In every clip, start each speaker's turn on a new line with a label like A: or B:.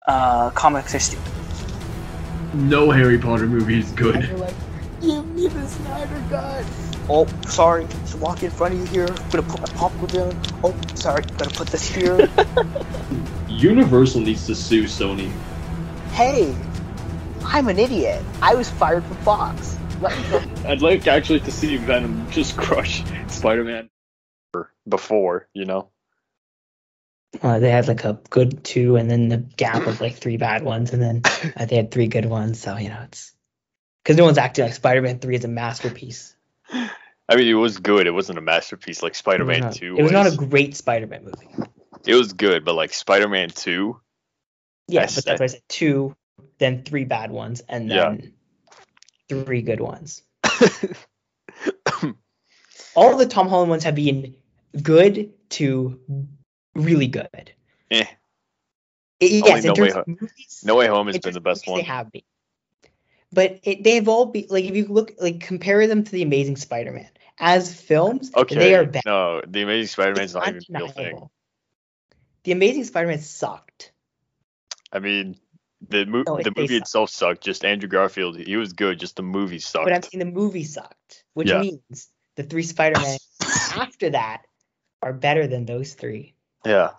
A: comics are stupid.
B: No Harry Potter movie is good.
A: And you're like, give me the Snyder Cut. Oh, sorry. Just walk in front of you here. I'm gonna put my popcorn down. Oh, sorry. Gotta put this here.
B: Universal needs to sue Sony.
A: Hey, I'm an idiot. I was fired from Fox. Let me go.
C: I'd like actually to see Venom just crush Spider-Man before, you know?
D: They had like a good 2 and then the gap of like 3 bad ones, and then they had 3 good ones. So, you know, it's because no one's acting like Spider-Man 3 is a masterpiece.
C: I mean, it was good. It wasn't a masterpiece like Spider-Man 2
D: It was not a great Spider-Man movie.
C: It was good, but like Spider-Man 2.
D: Yeah, but that's why I said 2, then 3 bad ones, and then 3 good ones. All the Tom Holland ones have been good to really good.
C: Yes,
D: in terms of movies,
C: No Way Home has been the best one.
D: They have been. But they've all been, like, if you look, like, compare them to The Amazing Spider-Man. As films, they are better.
C: No, The Amazing Spider-Man is not even a real thing.
D: The Amazing Spider-Man sucked.
C: I mean, the movie itself sucked. Just Andrew Garfield, he was good. Just the movie sucked.
D: But I'm saying the movie sucked, which means the 3 Spider-Man after that are better than those 3.
C: Yeah.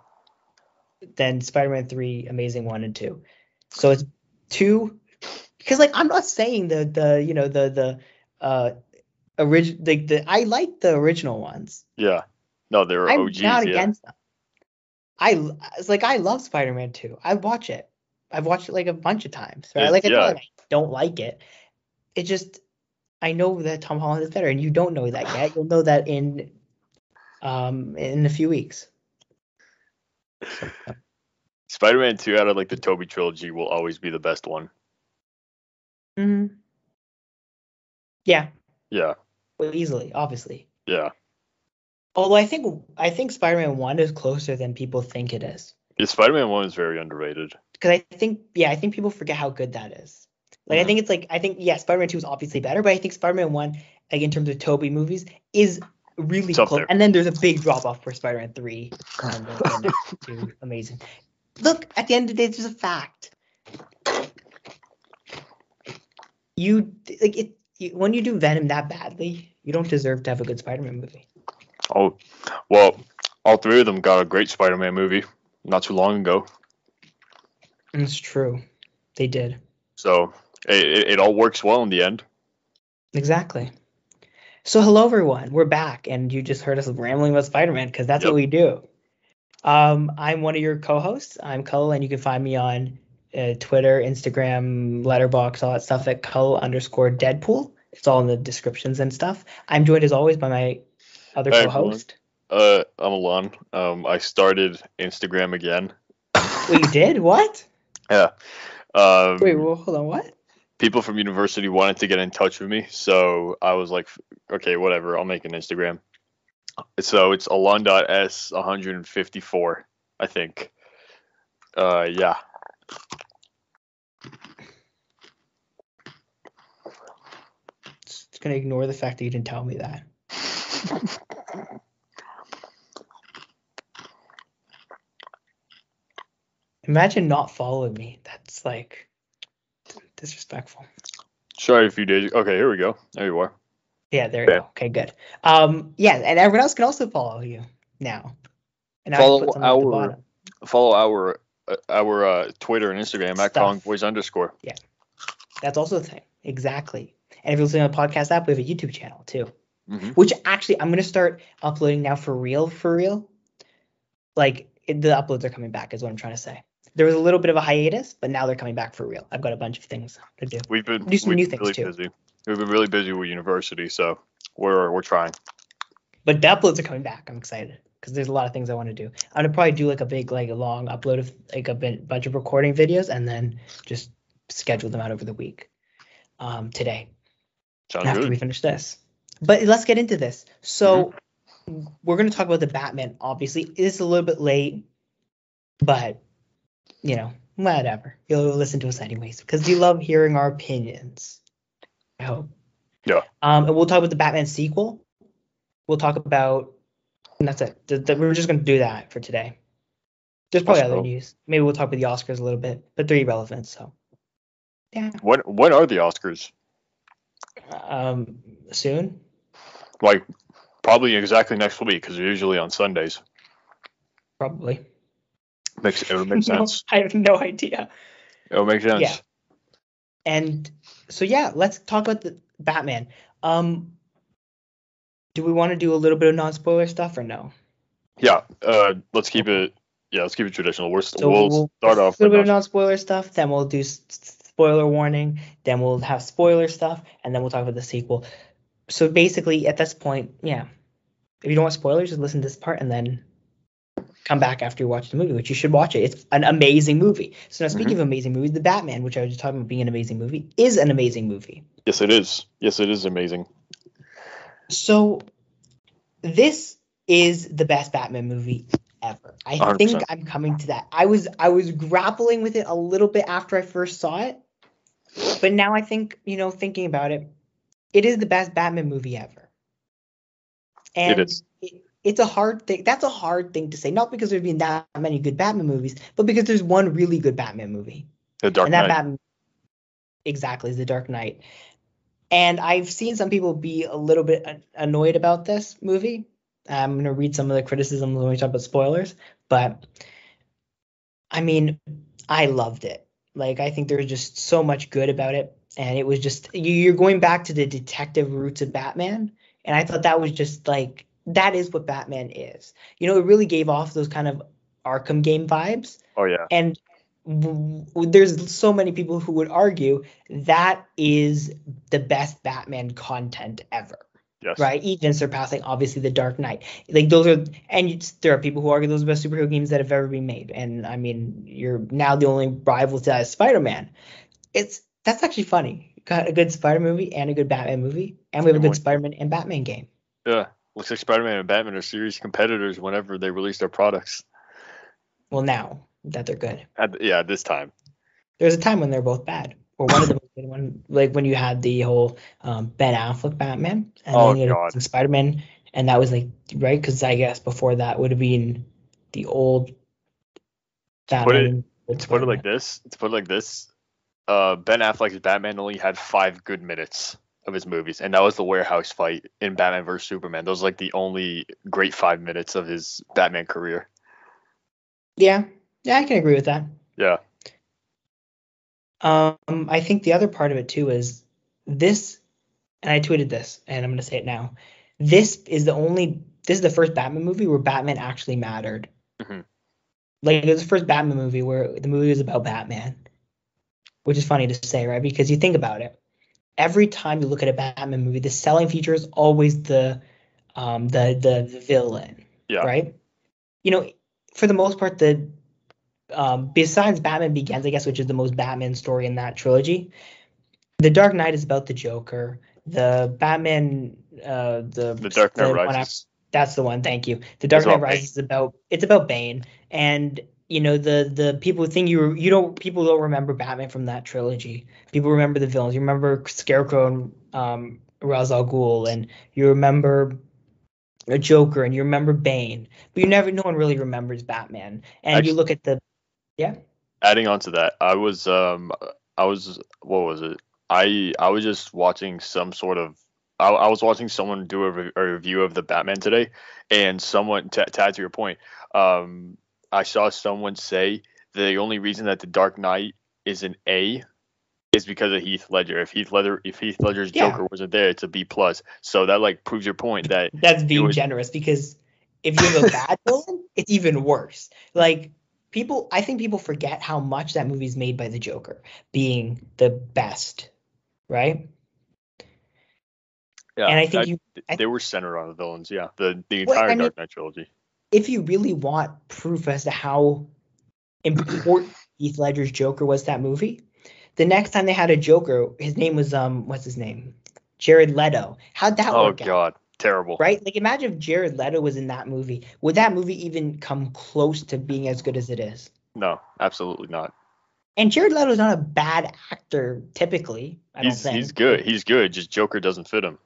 D: Than Spider-Man 3, Amazing 1 and 2. So it's 2, because like I'm not saying the original, like I like the original ones.
C: Yeah. No, they were OGs. I'm not against them.
D: I love Spider-Man 2. I watch it. I've watched it like a bunch of times. Right? I don't like it. It just, I know that Tom Holland is better, and you don't know that yet. You'll know that in a few weeks.
C: Spider-Man 2 out of like the Tobey trilogy will always be the best one.
D: Mm-hmm. Yeah.
C: Yeah.
D: Well, easily, obviously.
C: Yeah.
D: Although I think Spider-Man 1 is closer than people think it is.
C: Yeah, Spider-Man 1 is very underrated.
D: Because I think people forget how good that is. Like, I think Spider-Man 2 is obviously better, but I think Spider-Man 1, like, in terms of Tobey movies, is really close. There. And then there's a big drop-off for Spider-Man 3. And amazing. Look, at the end of the day, it's just a fact. When you do Venom that badly, you don't deserve to have a good Spider-Man movie.
C: Oh, well, all 3 of them got a great Spider-Man movie not too long ago.
D: It's true. They did.
C: So it all works well in the end.
D: Exactly. So hello, everyone. We're back, and you just heard us rambling about Spider-Man because that's what we do. I'm one of your co-hosts. I'm Cull, and you can find me on Twitter, Instagram, Letterboxd, all that stuff at Cull_Deadpool. It's all in the descriptions and stuff. I'm joined as always by my other co-host.
C: I'm Alon. I started Instagram again.
D: Wait, you did? What?
C: Yeah.
D: Wait, well, hold on. What?
C: People from university wanted to get in touch with me, so I was like, okay, whatever. I'll make an Instagram. So it's alon.s154, I think. Yeah.
D: Just gonna ignore the fact that you didn't tell me that. Imagine not following me. That's like disrespectful.
C: Sorry, a few days. Okay, here we go. There you are.
D: Yeah, there you go. Okay, good. And everyone else can also follow you now. And
C: follow our Twitter and Instagram at CollingBoys_.
D: Yeah, that's also a thing. Exactly. And if you're listening on the podcast app, we have a YouTube channel too. Mm-hmm. Which actually I'm gonna start uploading now for real. Like the uploads are coming back, is what I'm trying to say. There was a little bit of a hiatus, but now they're coming back for real. I've got a bunch of things to do.
C: We've been
D: new things
C: really
D: too.
C: Busy. We've been really busy with university, so we're trying.
D: But the uploads are coming back. I'm excited because there's a lot of things I want to do. I'm gonna probably do like a big, like a long upload of like a bunch of recording videos and then just schedule them out over the week. Today.
C: Sounds
D: after
C: good.
D: we finish this. But let's get into this. So we're gonna talk about the Batman. Obviously, it's a little bit late, but you know, whatever. You'll listen to us anyways because you love hearing our opinions. I hope.
C: Yeah.
D: And we'll talk about the Batman sequel. We'll talk about, and that's it. We're just going to do that for today. There's probably
C: Also,
D: other news. Maybe we'll talk about the Oscars a little bit, but they're irrelevant. So yeah.
C: when are the Oscars?
D: Soon.
C: Like probably exactly next week because they're usually on Sundays.
D: Probably.
C: It would make sense.
D: I have no idea.
C: It would make sense.
D: Yeah. And so yeah, let's talk about the Batman. Do we want to do a little bit of non-spoiler stuff or no?
C: Yeah. Let's keep it. Yeah, let's keep it traditional. We'll start off
D: a little bit
C: with
D: of non-spoiler stuff, then we'll do spoiler warning, then we'll have spoiler stuff, and then we'll talk about the sequel. So basically, at this point, yeah, if you don't want spoilers, just listen to this part and then come back after you watch the movie, which you should watch it. It's an amazing movie. So now, speaking of amazing movies, The Batman, which I was just talking about being an amazing movie, is an amazing movie.
C: Yes, it is. Yes, it is amazing.
D: So this is the best Batman movie ever. I
C: 100%.
D: think I'm coming to that. I was grappling with it a little bit after I first saw it, but now I think, thinking about it, it is the best Batman movie ever. And
C: it is.
D: It's a hard thing. That's a hard thing to say, not because there's been that many good Batman movies, but because there's one really good Batman movie.
C: The Dark Knight.
D: Batman exactly is The Dark Knight. And I've seen some people be a little bit annoyed about this movie. I'm going to read some of the criticism when we talk about spoilers, but I mean, I loved it. Like, I think there's just so much good about it. And it was just, you're going back to the detective roots of Batman. And I thought that was just like, that is what Batman is. It really gave off those kind of Arkham game vibes.
C: Oh, yeah.
D: And there's so many people who would argue that is the best Batman content ever.
C: Yes.
D: Right? Even surpassing, obviously, The Dark Knight. Like, there are people who argue those are the best superhero games that have ever been made. And, I mean, you're now the only rival to that is Spider-Man. That's actually funny. Got a good Spider movie and a good Batman movie. And we have a good Spider-Man and Batman game.
C: Yeah. Looks like Spider-Man and Batman are serious competitors whenever they release their products.
D: Well, now that they're good.
C: At this time.
D: There's a time when they're both bad. Or one of them was good one, like when you had the whole Ben Affleck Batman. And then you had Spider-Man. And that was like, right? Because I guess before that would have been the old Batman.
C: To put it like this, Ben Affleck's Batman only had 5 good minutes of his movies, and that was the warehouse fight in Batman vs Superman. Those like the only great 5 minutes of his Batman career.
D: Yeah, I can agree with that.
C: Yeah.
D: I think the other part of it too is this, and I tweeted this, and I'm going to say it now. This is the first Batman movie where Batman actually mattered.
C: Mm-hmm.
D: Like, it was the first Batman movie where the movie was about Batman, which is funny to say, right? Because you think about it. Every time you look at a Batman movie, the selling feature is always the villain, right? For the most part, besides Batman Begins, I guess, which is the most Batman story in that trilogy, The Dark Knight is about the Joker. The Batman, the
C: Dark Knight Rises.
D: That's the one. Thank you. The Dark Knight Rises is about Bane, and the people think people don't remember Batman from that trilogy. People remember the villains. You remember Scarecrow and Ra's al Ghul, and you remember a Joker, and you remember Bane, but no one really remembers Batman. And actually, you look at
C: adding on to that, I was what was it? I was just watching some sort of. I was watching someone do a review of the Batman today, and someone to add to your point, I saw someone say the only reason that the Dark Knight is an A is because of Heath Ledger. If Heath Ledger's Joker wasn't there, it's a B+. So that like proves your point that
D: that's being generous, because if you have a bad villain, it's even worse. Like, I think people forget how much that movie is made by the Joker being the best, right?
C: Yeah,
D: and I think
C: they were centered on the villains. Yeah, the entire Dark Knight trilogy.
D: If you really want proof as to how important Heath Ledger's Joker was that movie, the next time they had a Joker, his name was what's his name? Jared Leto. How'd that work out? Oh
C: God, terrible.
D: Right? Like, imagine if Jared Leto was in that movie. Would that movie even come close to being as good as it is?
C: No, absolutely not.
D: And Jared Leto's not a bad actor typically. I don't think.
C: He's good. He's good. Just Joker doesn't fit him.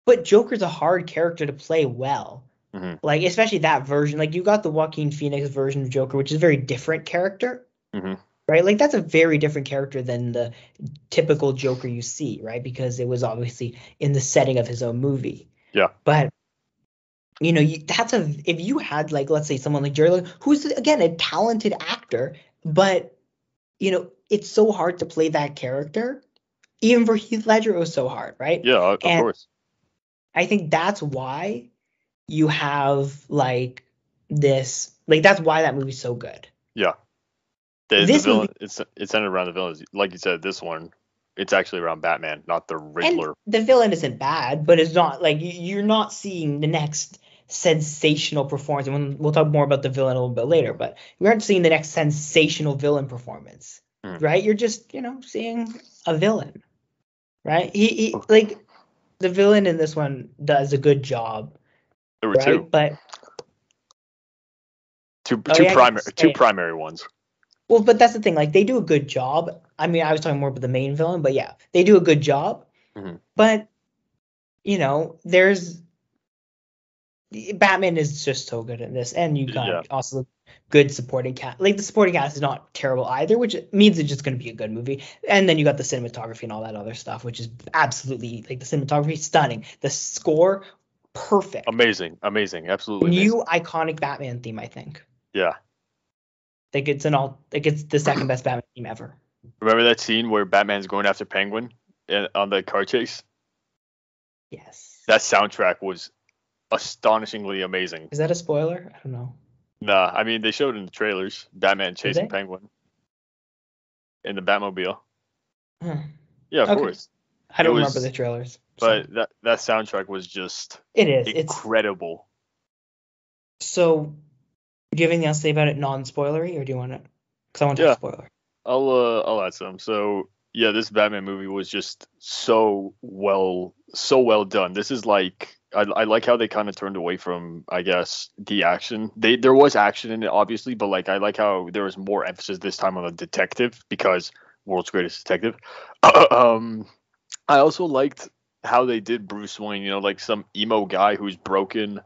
D: But Joker's a hard character to play well.
C: Mhm.
D: Like, especially that version. Like, you got the Joaquin Phoenix version of Joker, which is a very different character,
C: Mhm.
D: right? Like, that's a very different character than the typical Joker you see, right? Because it was obviously in the setting of his own movie.
C: Yeah.
D: But if you had, like, let's say someone like Jared Leto, who's again a talented actor, but it's so hard to play that character. Even for Heath Ledger, it was so hard, right?
C: Yeah, of
D: And
C: course.
D: I think that's why you have like this, like that's why that movie's so good.
C: Yeah. The
D: This
C: villain,
D: movie,
C: it's centered around the villains. Like you said, this one, it's actually around Batman, not the
D: and
C: Riddler.
D: the villain isn't bad, but it's not like you're not seeing the next sensational performance. And we'll talk more about the villain a little bit later, but we aren't seeing the next sensational villain performance, right? You're just seeing a villain, right? He like the villain in this one does a good job,
C: There were
D: right?
C: two.
D: But
C: two
D: yeah,
C: primary ones.
D: Well, but that's the thing. Like, they do a good job. I mean, I was talking more about the main villain, but yeah, they do a good job.
C: Mhm.
D: But there's Batman is just so good in this, and you got also good supporting cast. Like, the supporting cast is not terrible either, which means it's just going to be a good movie. And then you got the cinematography and all that other stuff, which is absolutely, like, the cinematography stunning, the score perfect,
C: amazing, absolutely
D: new
C: amazing.
D: iconic Batman theme, I think.
C: Yeah.
D: Like, it's the second best Batman theme ever.
C: Remember that scene where Batman's going after Penguin on the car chase?
D: Yes.
C: That soundtrack was astonishingly amazing.
D: Is that a spoiler? I don't know.
C: Nah, I mean, they showed in the trailers Batman chasing
D: they?
C: Penguin in the Batmobile.
D: Huh.
C: Yeah, of
D: Okay.
C: course.
D: I don't remember the trailers.
C: But that soundtrack was just incredible.
D: So, do you have anything else to say about it non-spoilery, or do you want to? Because I want to talk spoiler.
C: I'll add some. So yeah, this Batman movie was just so well done. This is like I like how they kind of turned away from, I guess, the action. There was action in it, obviously, but like I like how there was more emphasis this time on the detective, because world's greatest detective. I also liked how they did Bruce Wayne, like some emo guy who's broken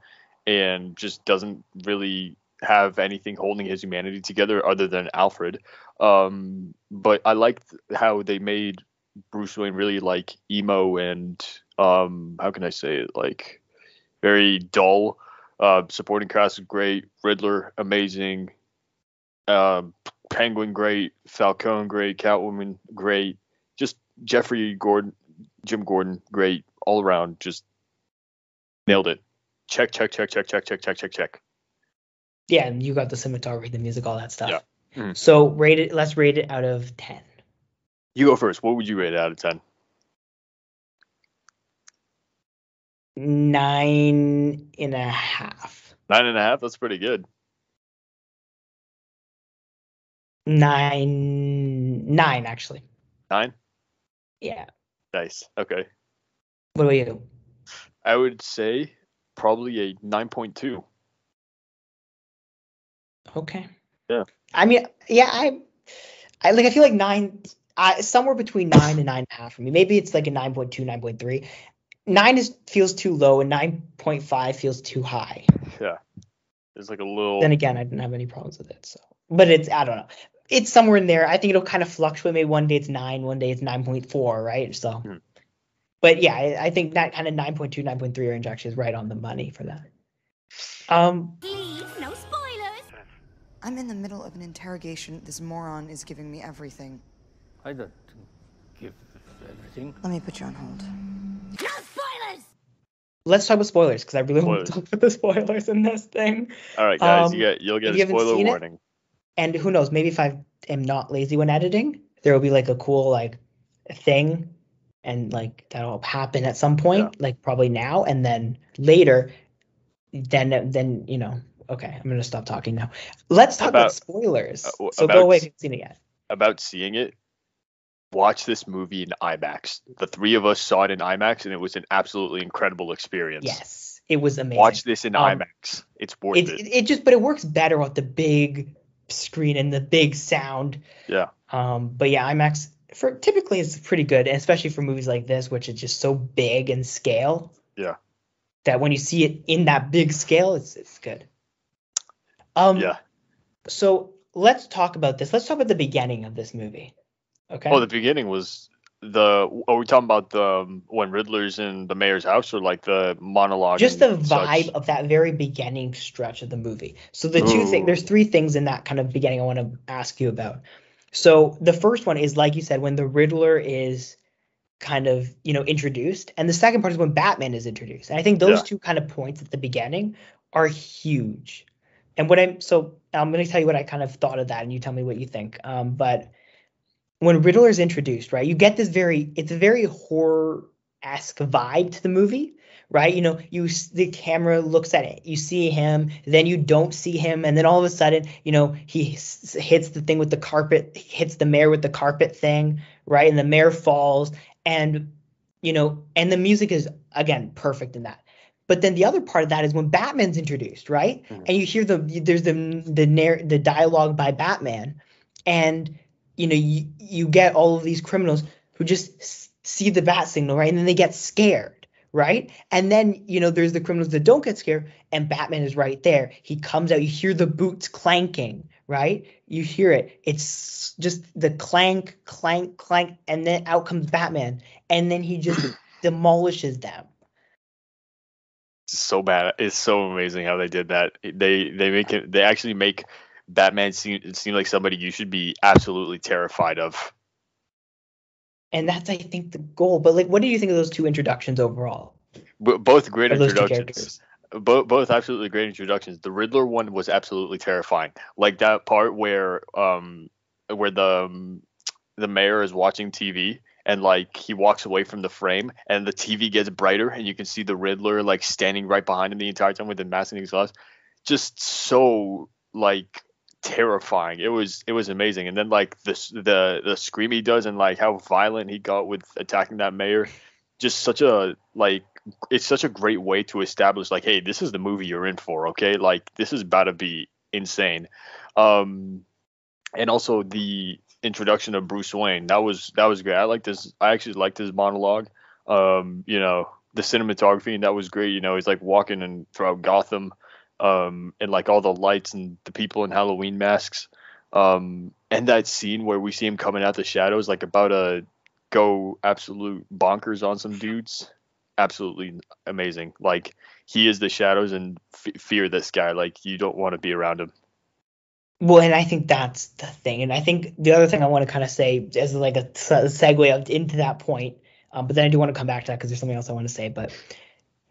C: and just doesn't really have anything holding his humanity together other than Alfred. But I liked how they made Bruce Wayne really like emo and how can I say it, like very dull. Supporting cast is great. Riddler amazing. Penguin great. Falcone great. Catwoman great. Just Jim Gordon great all around. Just nailed it. Check.
D: Yeah, and you got the cinematography, the music, all that stuff.
C: Yeah. Mm-hmm.
D: So let's rate it out of 10.
C: You go first. What would you rate it out of 10?
D: 9.5.
C: 9.5? That's pretty good.
D: 9 actually.
C: 9?
D: Yeah.
C: Nice. Okay.
D: What about you?
C: I would say probably a 9.2.
D: Okay.
C: Yeah.
D: I mean, yeah, I feel like 9, somewhere between 9 and 9.5 for me. Maybe it's like a 9.2, 9.3. 9 feels too low, and 9.5 feels too high.
C: Yeah. It's like a little.
D: Then again, I didn't have any problems with it. So, but I don't know. It's somewhere in there. I think it'll kind of fluctuate. Maybe one day it's 9, one day it's 9.4, right? So, But yeah, I think that kind of 9.2, 9.3 range actually is right on the money for that.
E: Please, no spoilers.
F: I'm in the middle of an interrogation. This moron is giving me everything.
G: I don't give everything.
F: Let me put you on hold.
E: No spoilers.
D: Let's talk about spoilers, because I really want to talk about the spoilers in this thing.
C: All right, guys, you'll get a spoiler warning.
D: And who knows, maybe if I am not lazy when editing, there will be like a cool like thing, and like that'll happen at some point, like probably now, and then later, then okay, I'm gonna stop talking now. Let's talk about spoilers. So go away if you haven't seen it yet.
C: About seeing it, watch this movie in IMAX. The three of us saw it in IMAX, and it was an absolutely incredible experience.
D: Yes, it was amazing.
C: Watch this in IMAX. It's worth it.
D: But it works better with the big screen and the big sound.
C: Yeah.
D: But yeah, IMAX typically is pretty good, especially for movies like this, which is just so big in scale.
C: Yeah.
D: that when you see it in that big scale, it's good. Yeah. So let's talk about this. Let's talk about the beginning of this movie. Okay.
C: Oh, the beginning was are we talking about the when Riddler's in the mayor's house, or like the monologue?
D: Just the vibe of that very beginning stretch of the movie. So there's three things in that kind of beginning I want to ask you about. So the first one is, like you said, when the Riddler is kind of, introduced, and the second part is when Batman is introduced. And I think those two kind of points at the beginning are huge. And I'm going to tell you what I kind of thought of that, and you tell me what you think. But when Riddler is introduced, right, you get it's a very horror-esque vibe to the movie, right? The camera looks at it, you see him, then you don't see him, and then all of a sudden, he hits the thing with the carpet, hits the mayor with the carpet thing, right? And the mayor falls, and and the music is, again, perfect in that. But then the other part of that is when Batman's introduced, right? Mm-hmm. And you hear there's the dialogue by Batman, and you get all of these criminals who just see the bat signal, right? And then they get scared, right? And then, there's the criminals that don't get scared, and Batman is right there. He comes out, you hear the boots clanking, right? You hear it. It's just the clank, clank, clank, and then out comes Batman, and then he just demolishes them.
C: So bad. It's so amazing how they did that. They actually make Batman seem like somebody you should be absolutely terrified of.
D: And that's, I think, the goal. But what do you think of those two introductions overall?
C: Both great introductions. Both absolutely great introductions. The Riddler one was absolutely terrifying. Like that part where the mayor is watching TV, and like he walks away from the frame, and the TV gets brighter, and you can see the Riddler like standing right behind him the entire time with the mask and his glass. Just so like terrifying. It was amazing. And then like the scream he does, and like how violent he got with attacking that mayor. Just such a it's such a great way to establish like, hey, this is the movie you're in for, okay? Like this is about to be insane. And also the introduction of Bruce Wayne, that was great. I actually liked his monologue. The cinematography, and that was great. He's like walking and throughout Gotham, and like all the lights and the people in Halloween masks, and that scene where we see him coming out the shadows, like about to go absolute bonkers on some dudes. Absolutely amazing. Like he is the shadows, and fear this guy. Like you don't want to be around him.
D: Well, and I think that's the thing. And I think the other thing I want to kind of say as like a segue into that point, but then I do want to come back to that because there's something else I want to say. But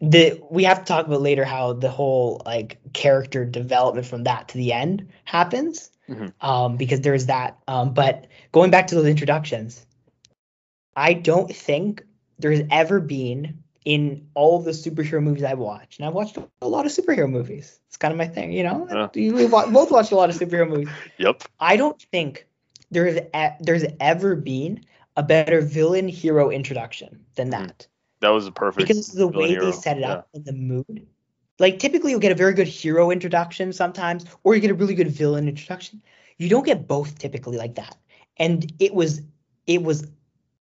D: we have to talk about later how the whole like character development from that to the end happens, because there's that. But going back to those introductions, I don't think there's ever been, in all the superhero movies I've watched, and I've watched a lot of superhero movies. It's kind of my thing, We both watched a lot of superhero movies.
C: Yep.
D: I don't think there's ever been a better villain hero introduction than that.
C: That was a perfect,
D: because of the way they set it up in the mood. Like typically you'll get a very good hero introduction sometimes, or you get a really good villain introduction. You don't get both typically like that. And it was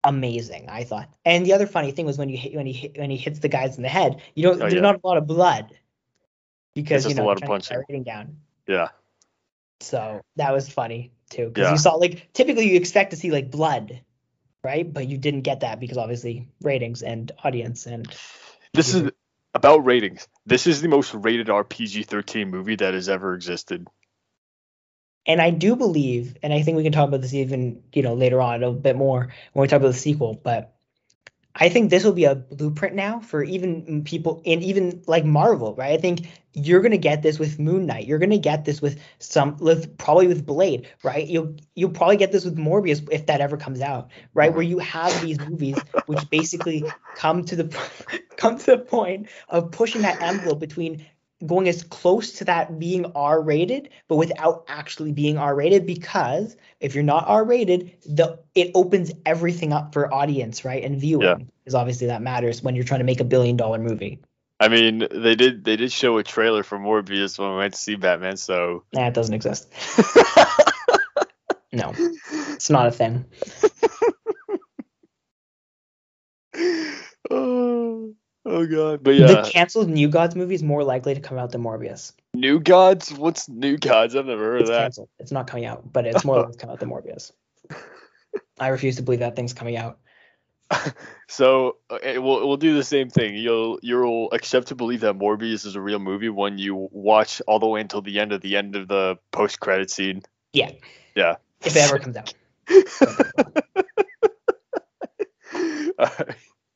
D: amazing, I thought. And the other funny thing was when he hits the guys in the head, there's not a lot of blood, because
C: it's just a lot of punching.
D: Rating down.
C: Yeah.
D: So that was funny too, because you saw like typically you expect to see like blood, right? But you didn't get that because obviously ratings and audience. And
C: this is about ratings. This is the most rated R PG-13 movie that has ever existed.
D: And I do believe, and I think we can talk about this even, later on a bit more when we talk about the sequel, but I think this will be a blueprint now for even people in even like Marvel, right? I think you're going to get this with Moon Knight. You're going to get this probably with Blade, right? You'll probably get this with Morbius if that ever comes out, right? Where you have these movies which basically come to the point of pushing that envelope between going as close to that being R-rated, but without actually being R-rated, because if you're not R-rated, it opens everything up for audience, right? And viewing, because obviously that matters when you're trying to make $1 billion movie.
C: I mean, they did show a trailer for Morbius when we went to see Batman, so
D: it doesn't exist. No, it's not a thing.
C: Oh god. But
D: The
C: yeah,
D: canceled New Gods movie is more likely to come out than Morbius.
C: New Gods. What's New Gods? I've never heard
D: It's
C: of that.
D: canceled. It's not coming out, but it's more likely to come out than Morbius. I refuse to believe that thing's coming out.
C: So we'll do the same thing. You'll accept to believe that Morbius is a real movie when you watch all the way until the end of the post credit scene.
D: Yeah.
C: Yeah.
D: If it ever comes out.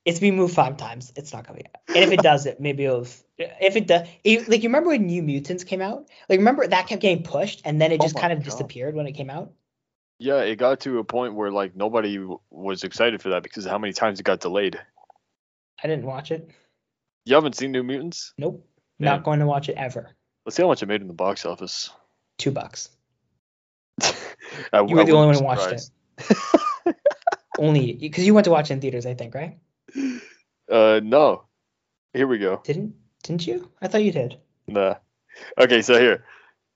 D: It's been moved 5 times. It's not coming out. And if it does, maybe it'll. If it does, like, you remember when New Mutants came out? Like, remember that kept getting pushed, and then it just kind of disappeared when it came out.
C: Yeah, it got to a point where like nobody was excited for that because of how many times it got delayed.
D: I didn't watch it.
C: You haven't seen New Mutants?
D: Nope.
C: Yeah.
D: Not going to watch it ever.
C: Let's see how much it made in the box office.
D: $2.
C: You
D: You were the only one who watched it. Only because you went to watch it in theaters, I think, right?
C: No. Here we go.
D: Didn't you? I thought you did.
C: Nah. Okay, so here.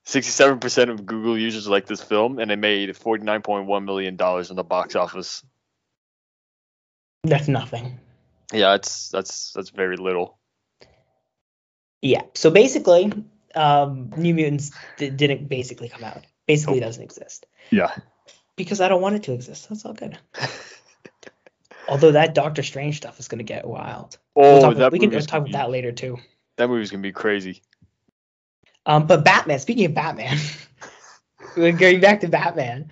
C: 67% of Google users like this film, and it made $49.1 million in the box office.
D: That's nothing.
C: Yeah, that's very little.
D: Yeah. So basically, New Mutants didn't basically come out. Basically, doesn't exist.
C: Yeah.
D: Because I don't want it to exist. That's all good. Although that Doctor Strange stuff is going to get wild. We can talk about that later too.
C: That movie's going to be crazy.
D: But Batman, speaking of Batman, going back to Batman,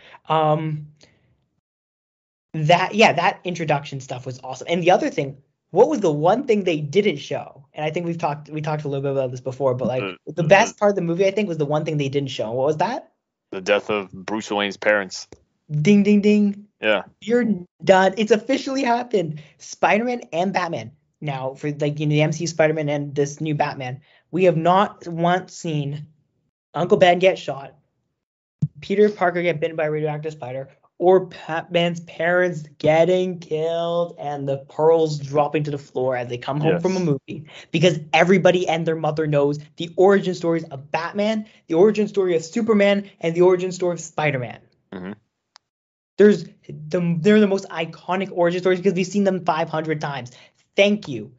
D: that introduction stuff was awesome. And the other thing, what was the one thing they didn't show? And I think we talked a little bit about this before, but like the best part of the movie, I think, was the one thing they didn't show. What was that?
C: The death of Bruce Wayne's parents.
D: Ding, ding, ding.
C: Yeah.
D: You're done. It's officially happened. Spider-Man and Batman. Now, for like, the MCU Spider-Man and this new Batman, we have not once seen Uncle Ben get shot, Peter Parker get bitten by a radioactive spider, or Batman's parents getting killed and the pearls dropping to the floor as they come home from a movie. Because everybody and their mother knows the origin stories of Batman, the origin story of Superman, and the origin story of Spider-Man.
C: Mm-hmm.
D: They're the most iconic origin stories because we've seen them 500 times. Thank you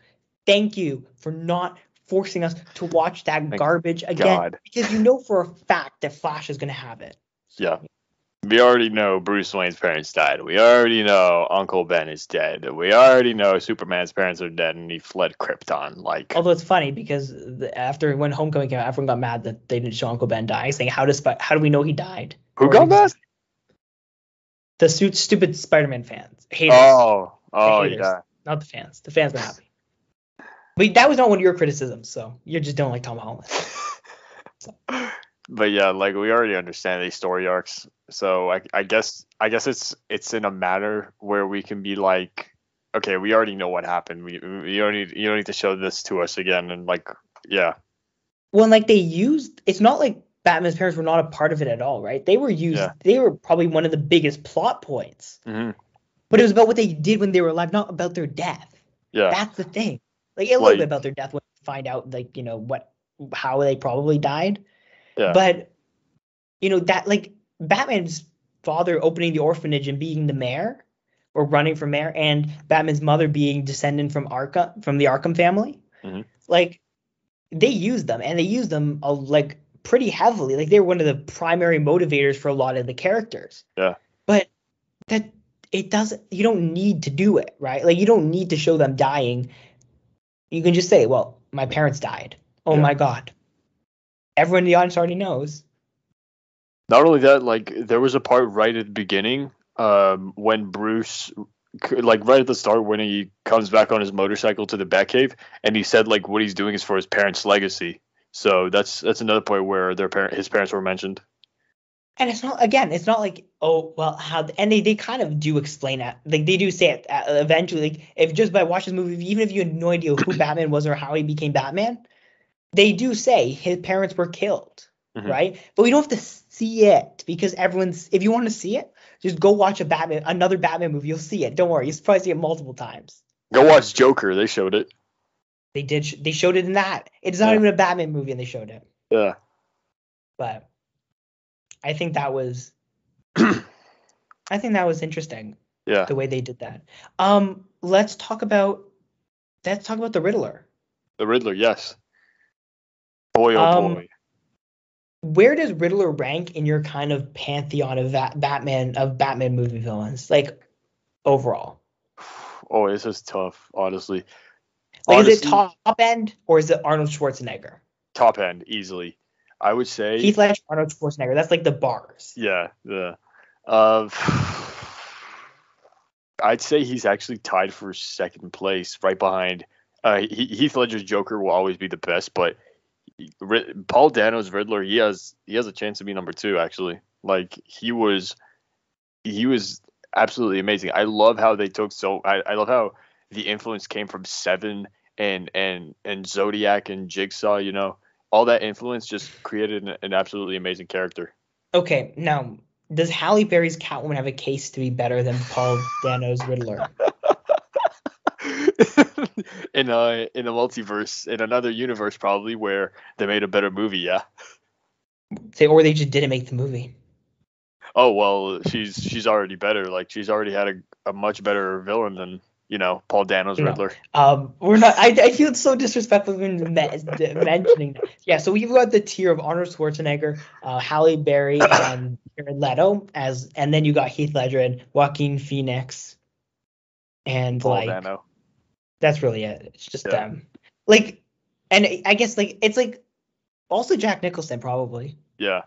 D: for not forcing us to watch that garbage again.
C: God.
D: Because you know for a fact that Flash is going to have it.
C: Yeah. We already know Bruce Wayne's parents died. We already know Uncle Ben is dead. We already know Superman's parents are dead and he fled Krypton. Like,
D: although it's funny because when Homecoming came out, everyone got mad that they didn't show Uncle Ben die, saying how do we know he died?
C: Who got mad?
D: The stupid Spider-Man fans. Haters.
C: Oh,
D: haters,
C: yeah.
D: Not the fans. The fans were happy. But that was not one of your criticisms, so you just don't like Tom Holland. So.
C: But yeah, like, we already understand these story arcs, so I guess it's in a manner where we can be like, okay, we already know what happened. You don't need to show this to us again, and like, yeah.
D: Well, and like it's not like Batman's parents were not a part of it at all, right? They were used. Yeah. They were probably one of the biggest plot points.
C: Mm-hmm.
D: But it was about what they did when they were alive, not about their death.
C: Yeah,
D: that's the thing. Like, a little bit about their death when we find out, like, how they probably died.
C: Yeah.
D: But that, like, Batman's father opening the orphanage and being the mayor or running for mayor, and Batman's mother being descendant from the Arkham family.
C: Mm-hmm.
D: Like, they used them, and they used them like pretty heavily. Like, they were one of the primary motivators for a lot of the characters.
C: Yeah.
D: But you don't need to do it, right? Like, you don't need to show them dying. You can just say, well, my parents died. Oh my God. Everyone in the audience already knows.
C: Not only that, like, there was a part right at the beginning when Bruce, like, right at the start when he comes back on his motorcycle to the Batcave, and he said, like, what he's doing is for his parents' legacy. So that's another point where his parents were mentioned.
D: And it's not like, oh, well, and they kind of do explain that. Like, they do say it eventually. Like, if just by watching this movie, even if you had no idea who Batman was or how he became Batman, they do say his parents were killed, right? But we don't have to see it because if you want to see it, just go watch another Batman movie. You'll see it. Don't worry. You'll probably see it multiple times.
C: Go watch Joker. They showed it.
D: They did. They showed it in that. It's not even a Batman movie, and they showed it.
C: Yeah.
D: But I think that was interesting.
C: Yeah.
D: The way they did that. Let's talk about Let's talk about the Riddler.
C: The Riddler, yes. Boy, oh boy.
D: Where does Riddler rank in your kind of pantheon of Batman movie villains, like overall?
C: Oh, this is tough, honestly.
D: Like, is it top end or is it Arnold Schwarzenegger?
C: Top end, easily. I would say
D: Heath Ledger, Arnold Schwarzenegger. That's like the bars.
C: Yeah. I'd say he's actually tied for second place, right behind. Heath Ledger's Joker will always be the best, but Paul Dano's Riddler, he has a chance to be number 2. Actually, like he was absolutely amazing. I love how they took I love how the influence came from Seven and Zodiac and Jigsaw. You know, all that influence just created an absolutely amazing character.
D: Okay, now does Halle Berry's Catwoman have a case to be better than Paul Dano's Riddler?
C: in a multiverse, in another universe, probably where they made a better movie, yeah.
D: Or they just didn't make the movie.
C: Oh well, she's already better. Like she's already had a much better villain than Paul Dano's Riddler.
D: We're not. I feel it's so disrespectful when mentioning that. Yeah, so we've got the tier of Arnold Schwarzenegger, Halle Berry, and Jared Leto and then you got Heath Ledger and Joaquin Phoenix, and
C: Paul Dano.
D: That's really it. It's just them. Like, and I guess like it's like also Jack Nicholson probably.
C: Yeah.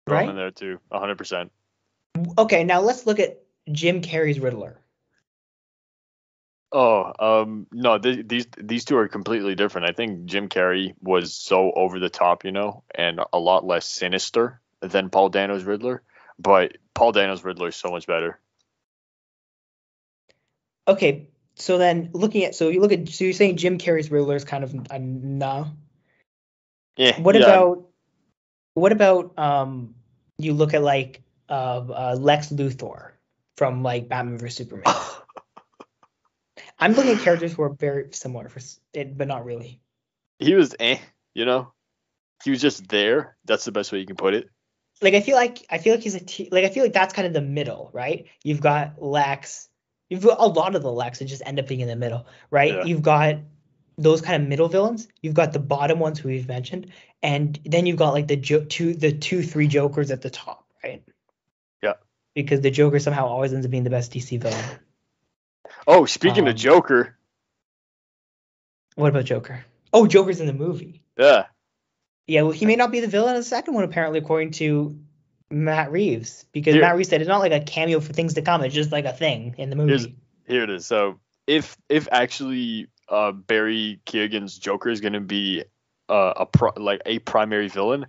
D: Right.
C: In there too, 100%.
D: Okay, now let's look at Jim Carrey's Riddler.
C: Oh, no, these two are completely different. I think Jim Carrey was so over the top, and a lot less sinister than Paul Dano's Riddler. But Paul Dano's Riddler is so much better.
D: Okay, so then so you're saying Jim Carrey's Riddler is kind of a no?
C: Yeah.
D: What about you look at like Lex Luthor from like Batman vs Superman? I'm looking at characters who are very similar but not really.
C: He was he was just there. That's the best way you can put it.
D: Like I feel like he's I feel like that's kind of the middle, right? You've got Lex. You've got a lot of the Lex that just end up being in the middle, right? Yeah. You've got those kind of middle villains. You've got the bottom ones who we've mentioned, and then you've got like the 2-3 Jokers at the top, right?
C: Yeah.
D: Because the Joker somehow always ends up being the best DC villain.
C: Oh, speaking of Joker.
D: What about Joker? Oh, Joker's in the movie.
C: Yeah.
D: Yeah, well, he may not be the villain in the second one, apparently, according to Matt Reeves, because Matt Reeves said it's not like a cameo for things to come; it's just like a thing in the movie.
C: Here it is. So if actually Barry Keoghan's Joker is going to be a primary villain,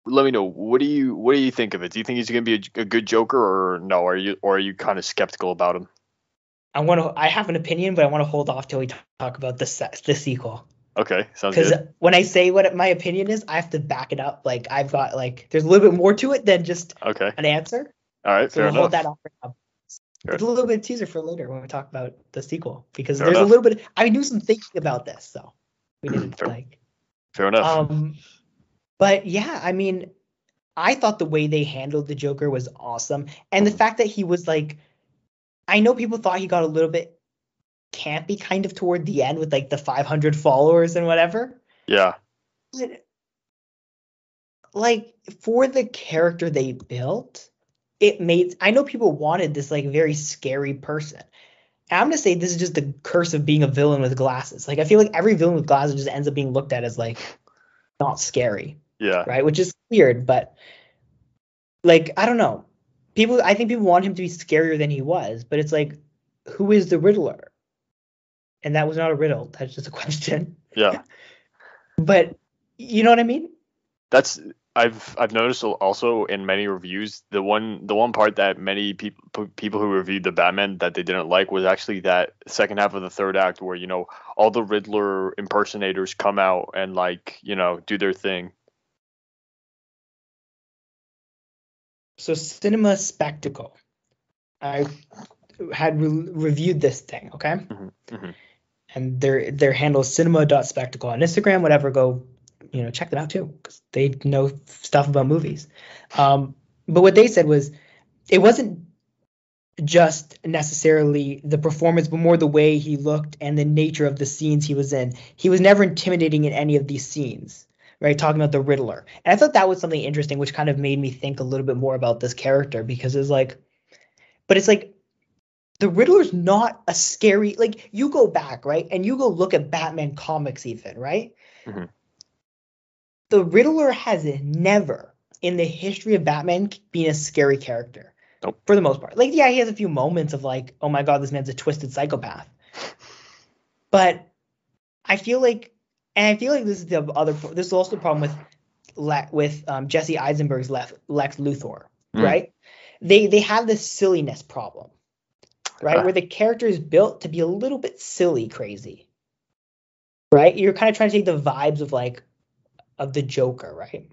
C: let me know. What do you think of it? Do you think he's going to be a good Joker, or no? Are you kind of skeptical about him?
D: I have an opinion, but I want to hold off till we talk about the sequel.
C: Okay, sounds good.
D: Because when I say what my opinion is, I have to back it up. Like I've got there's a little bit more to it than just an answer.
C: All right,
D: so
C: fair
D: we'll
C: enough.
D: Hold that off for now.
C: Sure.
D: It's a little bit of teaser for later when we talk about the sequel, because
C: fair
D: there's
C: enough.
D: a little bit. I knew some thinking about this, so we didn't
C: Fair enough.
D: But yeah, I mean, I thought the way they handled the Joker was awesome, and the fact that he was like, I know people thought he got a little bit campy kind of toward the end with like the 500 followers and whatever.
C: Yeah.
D: But like for the character they built, I know people wanted this like very scary person. And I'm gonna say this is just the curse of being a villain with glasses. Like I feel like every villain with glasses just ends up being looked at as like not scary.
C: Yeah.
D: Right? Which is weird, but like I don't know. I think people want him to be scarier than he was, but it's like, who is the Riddler? And that was not a riddle. That's just a question.
C: Yeah.
D: But you know what I mean?
C: I've noticed also in many reviews, the one part that many people who reviewed the Batman that they didn't like was actually that second half of the third act where all the Riddler impersonators come out and do their thing.
D: So Cinema Spectacle, I had reviewed this thing, okay?
C: Mm-hmm. Mm-hmm.
D: And their handle is cinema.spectacle on Instagram, whatever. Go, check them out too, because they know stuff about movies. But what they said was, it wasn't just necessarily the performance, but more the way he looked and the nature of the scenes he was in. He was never intimidating in any of these scenes, right? Talking about the Riddler. And I thought that was something interesting, which kind of made me think a little bit more about this character, because it's like, but it's like, the Riddler's not a scary, like, you go back, right? And you go look at Batman comics even, right?
C: Mhm.
D: The Riddler has never, in the history of Batman, been a scary character.
C: Nope.
D: For the most part. Like, yeah, he has a few moments of like, oh my God, this man's a twisted psychopath. But I feel like, and I feel like this is also the problem with Jesse Eisenberg's Lex Luthor, right? They have this silliness problem, right? Where the character is built to be a little bit silly, crazy, right? You're kind of trying to take the vibes of the Joker, right?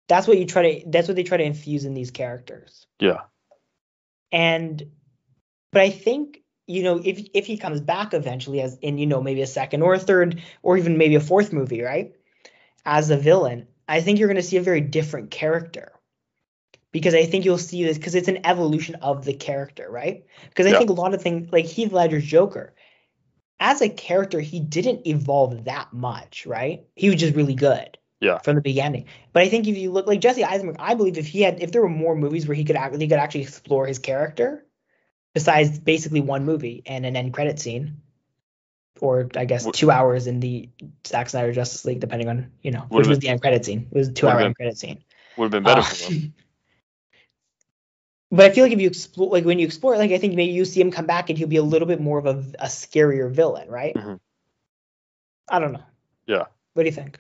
D: That's what they try to infuse in these characters.
C: Yeah.
D: But I think, if he comes back eventually as in, maybe a second or a third or even maybe a fourth movie, right? As a villain, I think you're going to see a very different character. Because I think you'll see this because it's an evolution of the character, right? Because I think a lot of things, like Heath Ledger's Joker, as a character, he didn't evolve that much, right? He was just really good.
C: Yeah.
D: From the beginning. But I think if you look like Jesse Eisenberg, I believe if there were more movies where he could actually explore his character, besides basically one movie and an end credit scene, or I guess 2 hours in the Zack Snyder Justice League, depending on which was the end credit scene. It was a 2-hour end credit scene.
C: Would have been better for him.
D: But I feel like if you explore, like when you explore, like I think maybe you see him come back and he'll be a little bit more of a scarier villain, right?
C: Mm-hmm.
D: I don't know.
C: Yeah.
D: What do you think?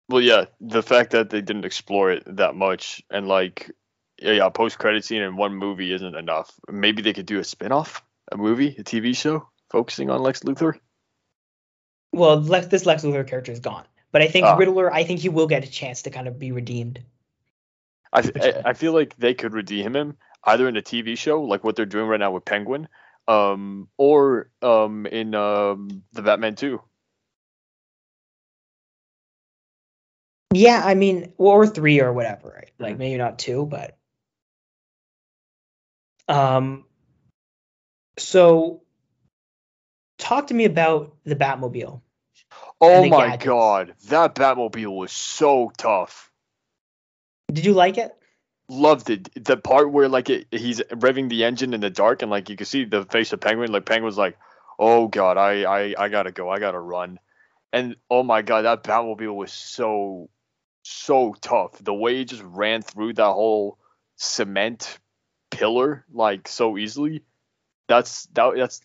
C: Well, yeah, the fact that they didn't explore it that much and post-credit scene in one movie isn't enough. Maybe they could do a spin-off, a movie, a TV show focusing on Lex Luthor.
D: Well, this Lex Luthor character is gone, but I think Riddler, I think he will get a chance to kind of be redeemed.
C: I feel like they could redeem him either in a TV show, like what they're doing right now with Penguin, or in the Batman 2.
D: Yeah, I mean, or 3 or whatever, right? Like maybe not 2, but so talk to me about the Batmobile.
C: Oh my God, that Batmobile was so tough.
D: Did you like it?
C: Loved it. The part where he's revving the engine in the dark and you can see the face of Penguin. Like Penguin's like, oh God, I gotta go, I gotta run. And oh my God, that Batmobile was so tough. The way it just ran through that whole cement pillar so easily. That's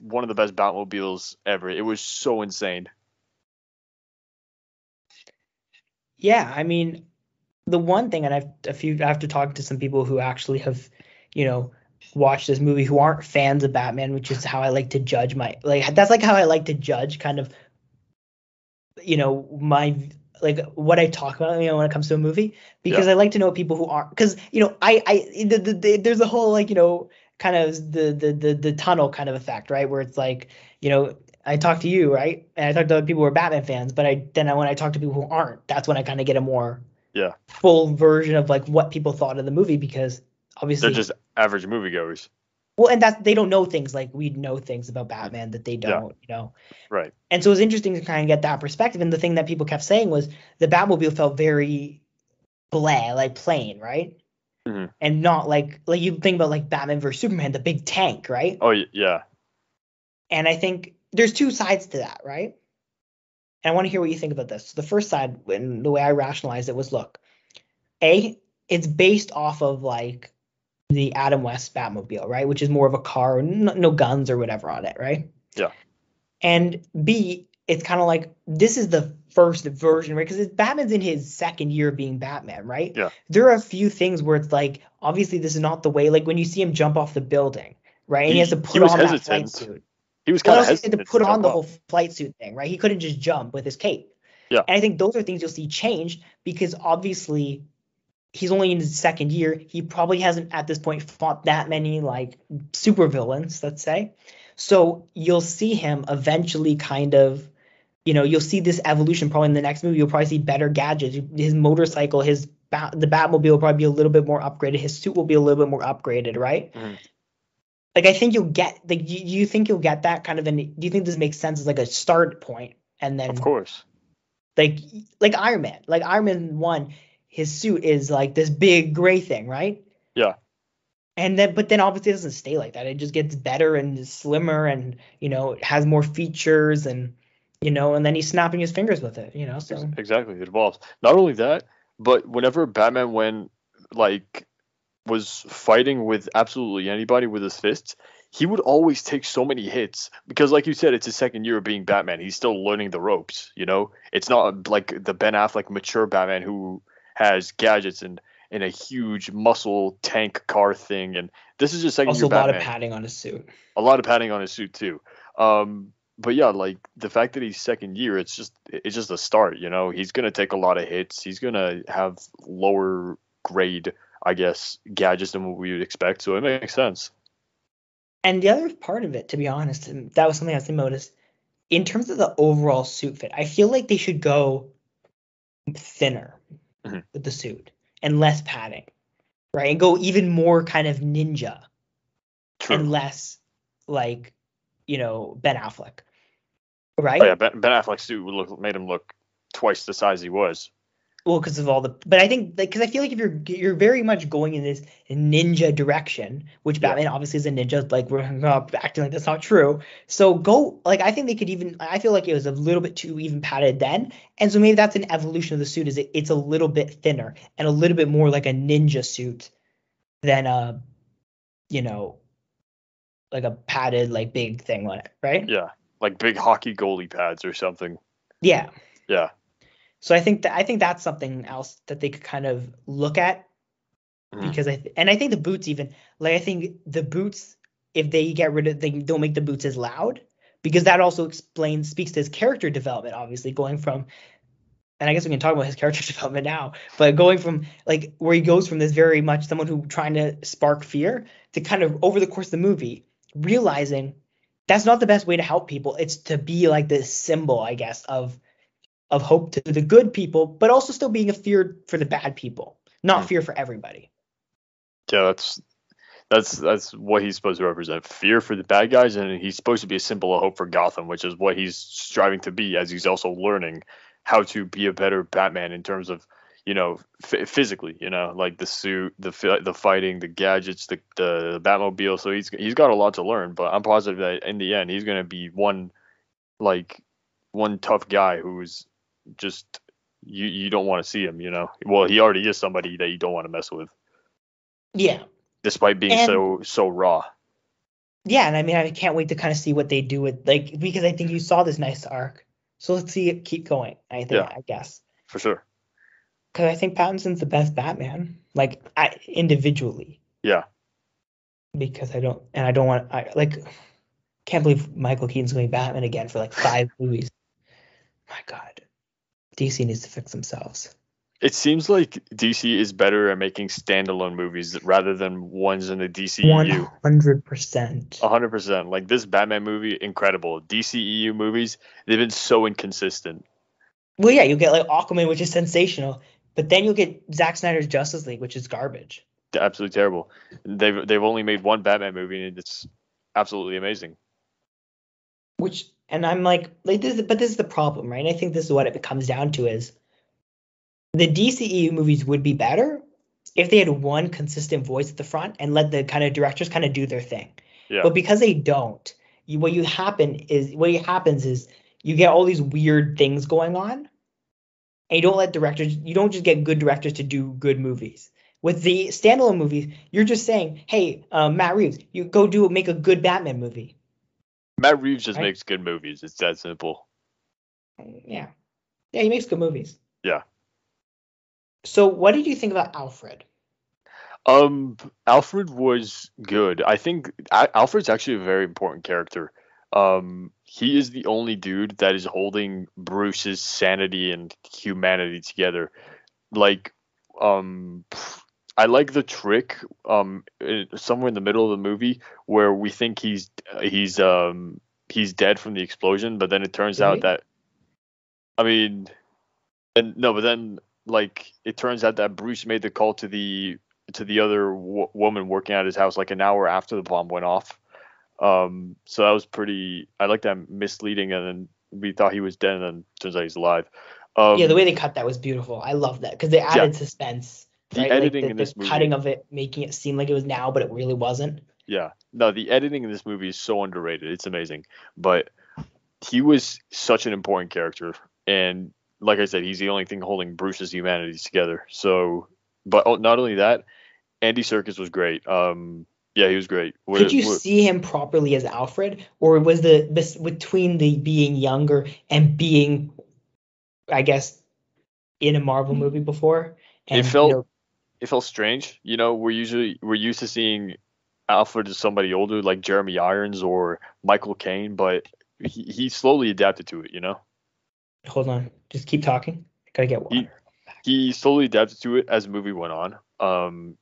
C: one of the best Batmobiles ever. It was so insane.
D: Yeah, I mean, the one thing, and after talking to some people who actually have, watched this movie who aren't fans of Batman, which is how I like to judge that's how I like to judge kind of, my what I talk about, when it comes to a movie, because I like to know people who aren't, because there's a whole kind of the tunnel kind of effect, right, where it's I talk to you, right, and I talk to other people who are Batman fans, but when I talk to people who aren't, that's when I kind of get a more full version of what people thought of the movie, because obviously
C: they're just average moviegoers.
D: Well, and that they don't know things like we know things about Batman that they don't,
C: Right.
D: And so it was interesting to kind of get that perspective. And the thing that people kept saying was the Batmobile felt very plain, right? Mm-hmm. And not like you think about Batman versus Superman, the big tank, right?
C: Oh yeah.
D: And I think there's two sides to that, right? And I want to hear what you think about this. So the first side, and the way I rationalized it was, look, it's based off of the Adam West Batmobile, right? Which is more of a car, no guns or whatever on it, right?
C: Yeah.
D: And B, it's kind of this is the first version, right? Because Batman's in his second year of being Batman, right?
C: Yeah.
D: There are a few things where it's obviously this is not the way, when you see him jump off the building, right? And he has to put on that flight suit.
C: He was kind of hesitant.
D: He had to put on the whole flight suit thing, right? He couldn't just jump with his cape.
C: Yeah.
D: And I think those are things you'll see changed because obviously he's only in his second year. He probably hasn't at this point fought that many super villains, let's say. So you'll see him eventually kind of, you'll see this evolution probably in the next movie. You'll probably see better gadgets, his motorcycle, his the Batmobile will probably be a little bit more upgraded. His suit will be a little bit more upgraded, right?
C: Mhm.
D: Like I think you'll get like you think you'll get that kind of do you think this makes sense as like a start point and then
C: Of course.
D: like Iron Man. Like Iron Man 1, his suit is like this big gray thing, right?
C: Yeah.
D: And then but then obviously it doesn't stay like that. It just gets better and slimmer and it has more features and and then he's snapping his fingers with it, so
C: Exactly. It evolves. Not only that, but whenever Batman was fighting with absolutely anybody with his fists, he would always take so many hits because, like you said, it's his second year of being Batman. He's still learning the ropes. It's not like the Ben Affleck mature Batman who has gadgets and a huge muscle tank car thing. And this is just second
D: also
C: year
D: a lot
C: Batman.
D: of padding on his suit.
C: A lot of padding on his suit too. But yeah, like the fact that he's second year, it's just a start. He's gonna take a lot of hits. He's gonna have lower grade, I guess, gadgets than what we would expect. So it makes sense.
D: And the other part of it, to be honest, and that was something I was thinking about, is in terms of the overall suit fit, I feel like they should go thinner
C: Mhm.
D: with the suit and less padding, right? And go even more kind of ninja
C: True.
D: and less like, Ben Affleck, right?
C: Oh, yeah, Ben Affleck's suit made him look twice the size he was.
D: Well, because of all but I think because I feel like if you're very much going in this ninja direction, which Batman obviously is a ninja, like we're not acting like that's not true. So go like I think they could even I feel like it was a little bit too even padded then, and so maybe that's an evolution of the suit. Is it's a little bit thinner and a little bit more like a ninja suit than like a padded like big thing on it, right?
C: Yeah, like big hockey goalie pads or something.
D: Yeah.
C: Yeah.
D: So I think that's something else that they could kind of look at because I think the boots even like I think the boots if they don't make the boots as loud because that also speaks to his character development obviously going from and I guess we can talk about his character development now but going from like where he goes from this very much someone who trying to spark fear to kind of over the course of the movie realizing that's not the best way to help people. It's to be like this symbol I guess of hope to the good people, but also still being a fear for the bad people, not fear for everybody.
C: Yeah, that's what he's supposed to represent: fear for the bad guys, and he's supposed to be a symbol of hope for Gotham, which is what he's striving to be, as he's also learning how to be a better Batman in terms of physically, like the suit, the fighting, the gadgets, the Batmobile. So he's got a lot to learn, but I'm positive that in the end he's gonna be one tough guy who's just you don't want to see him, well, he already is somebody that you don't want to mess with, despite being so raw.
D: And I mean I can't wait to kind of see what they do with because I think you saw this nice arc, so let's see it keep going. I guess
C: for sure,
D: because I think Pattinson's the best Batman individually, because can't believe Michael Keaton's going Batman again for like 5 movies. My God. DC needs to fix themselves.
C: It seems like DC is better at making standalone movies rather than ones in the DCEU.
D: 100%.
C: 100%. Like this Batman movie, incredible. DCEU movies, they've been so inconsistent.
D: Well, yeah, you'll get like Aquaman, which is sensational, but then you'll get Zack Snyder's Justice League, which is garbage.
C: Absolutely terrible. They've only made one Batman movie, and it's absolutely amazing.
D: And I'm like this, but this is the problem, right? And I think this is what it comes down to is the DCEU movies would be better if they had one consistent voice at the front and let the kind of directors kind of do their thing.
C: Yeah.
D: But because they don't, what happens is you get all these weird things going on, and you don't just get good directors to do good movies. With the standalone movies, you're just saying, hey, Matt Reeves, you go make a good Batman movie.
C: Matt Reeves just makes good movies. It's that simple.
D: Yeah, he makes good movies.
C: Yeah.
D: So what did you think about Alfred?
C: Alfred was good. I think Alfred's actually a very important character. He is the only dude that is holding Bruce's sanity and humanity together. Like, I like the trick somewhere in the middle of the movie where we think he's dead from the explosion, but then it turns out that but then like it turns out that Bruce made the call to the other woman working at his house like an hour after the bomb went off. So that was pretty. I like that misleading, and then we thought he was dead, and then turns out he's alive.
D: Yeah, the way they cut that was beautiful. I love that because they added suspense.
C: The
D: right?
C: editing
D: like
C: in this movie,
D: cutting of it, making it seem like it was now, but it really wasn't.
C: Yeah, no, the editing in this movie is so underrated. It's amazing. But he was such an important character, and like I said, he's the only thing holding Bruce's humanity together. So, but not only that, Andy Serkis was great. Yeah, he was great.
D: Could you see him properly as Alfred, or was this between the being younger and being, I guess, in a Marvel movie before? And,
C: it felt strange. We're used to seeing Alfred as somebody older like Jeremy Irons or Michael Caine, but he slowly adapted to it.
D: Hold on, just keep talking. I gotta get water.
C: He slowly adapted to it as the movie went on.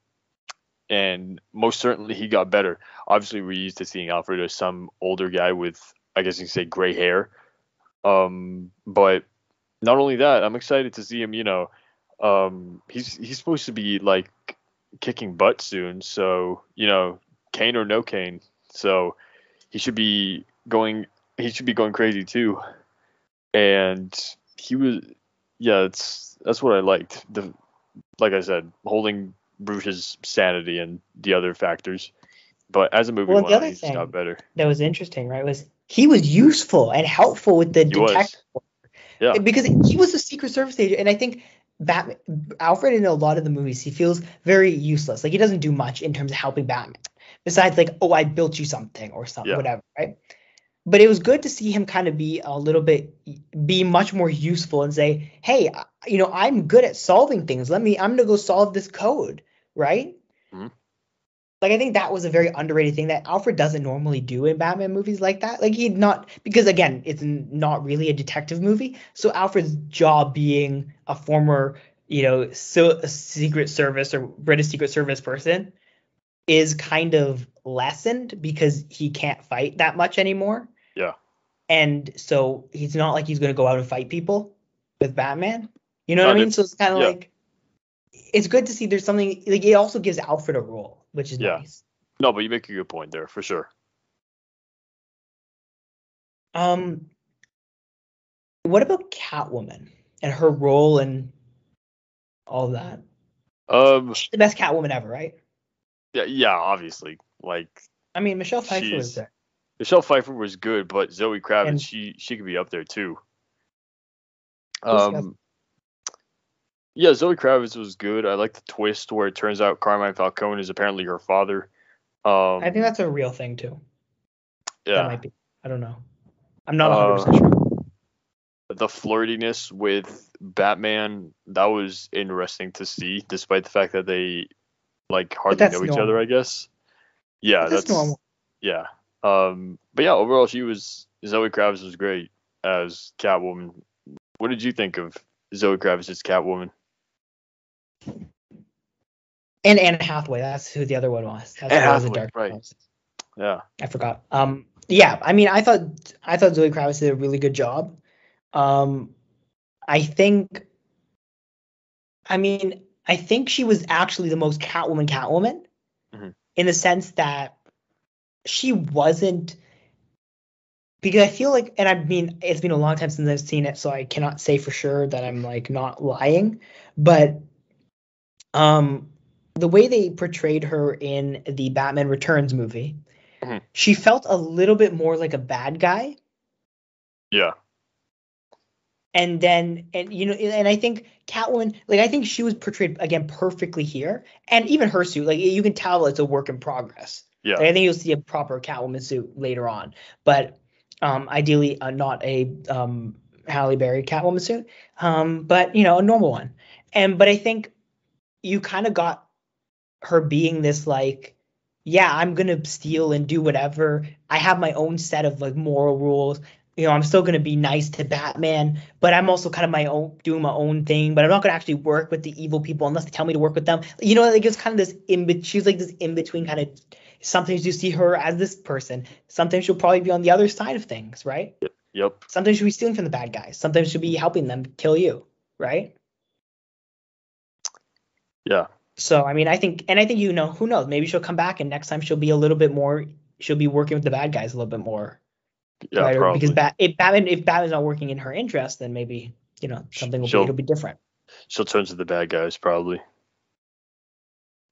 C: And most certainly he got better. Obviously, we're used to seeing Alfred as some older guy with, I guess you could say, gray hair. But not only that, I'm excited to see him. He's supposed to be like kicking butt soon. So Kane or no Kane. So he should be going crazy too. And he was, that's what I liked. Like I said, holding Bruce's sanity and the other factors, but as a movie went on, he's got better.
D: That was interesting, right? Was he was useful and helpful with the detective work.
C: Yeah,
D: because he was a Secret Service agent, and I think Alfred in a lot of the movies he feels very useless. Like he doesn't do much in terms of helping Batman, besides like, oh, I built you something or something, whatever, right? But it was good to see him kind of be much more useful and say, hey, I'm good at solving things. I'm gonna go solve this code. Right?
C: Mm-hmm.
D: Like I think that was a very underrated thing that Alfred doesn't normally do in Batman movies like that. Like because again, it's not really a detective movie. So Alfred's job being a former, Secret Service or British Secret Service person is kind of lessened because he can't fight that much anymore.
C: Yeah.
D: And so he's not like he's going to go out and fight people with Batman. You know what I mean? So it's kind of like, it's good to see there's something like it also gives Alfred a role, which is nice.
C: No, but you make a good point there for sure.
D: What about Catwoman and her role and all that? She's the best Catwoman ever, right?
C: Yeah, obviously. Like,
D: I mean, Michelle Pfeiffer was there.
C: Michelle Pfeiffer was good, but Zoe Kravitz, she could be up there too. Yeah, Zoe Kravitz was good. I like the twist where it turns out Carmine Falcone is apparently her father.
D: I think that's a real thing too.
C: Yeah,
D: that might be. I don't know. I'm not 100% sure.
C: The flirtiness with Batman, that was interesting to see, despite the fact that they like hardly know each other, I guess. Yeah, that's
D: normal.
C: Yeah. But yeah, overall Zoe Kravitz was great as Catwoman. What did you think of Zoe Kravitz as Catwoman?
D: And Anne Hathaway, that's who the other one was.
C: Anne Hathaway, right? Yeah,
D: I forgot. Yeah, I mean, I thought Zoe Kravitz did a really good job. I think she was actually the most Catwoman,
C: mm-hmm.
D: in the sense that she wasn't, because I feel like, and I mean, it's been a long time since I've seen it, so I cannot say for sure that I'm like not lying, but the way they portrayed her in the Batman Returns movie,
C: mm-hmm.
D: she felt a little bit more like a bad guy.
C: Yeah.
D: And I think Catwoman, like, I think she was portrayed again perfectly here, and even her suit, like, you can tell it's a work in progress.
C: Yeah.
D: Like, I think you'll see a proper Catwoman suit later on, but ideally not a Halle Berry Catwoman suit, but a normal one. But I think you kind of got her being this like, yeah, I'm gonna steal and do whatever. I have my own set of like moral rules. I'm still gonna be nice to Batman, but I'm also kind of doing my own thing. But I'm not gonna actually work with the evil people unless they tell me to work with them. Like it's kind of this she's like this in between kind of. Sometimes you see her as this person. Sometimes she'll probably be on the other side of things, right?
C: Yep.
D: Sometimes she'll be stealing from the bad guys. Sometimes she'll be helping them kill you, right?
C: Yeah.
D: So I mean, I think who knows? Maybe she'll come back and next time she'll be a little bit more. She'll be working with the bad guys a little bit more.
C: Yeah,
D: right?
C: probably.
D: Because if Batman's not working in her interest, then maybe something it'll be different.
C: She'll turn to the bad guys probably.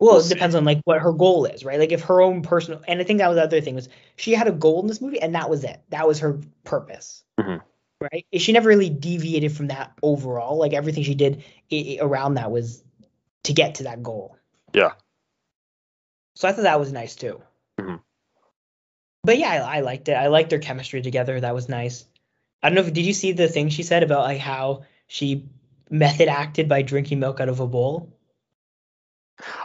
D: Well, it depends on like what her goal is, right? Like if her own personal, and I think that was the other thing was she had a goal in this movie and that was it. That was her purpose, right? She never really deviated from that overall. Like everything she did around that was to get to that goal.
C: Yeah.
D: So I thought that was nice too. But yeah, I liked it. I liked their chemistry together. That was nice. I don't know did you see the thing she said about like how she method acted by drinking milk out of a bowl?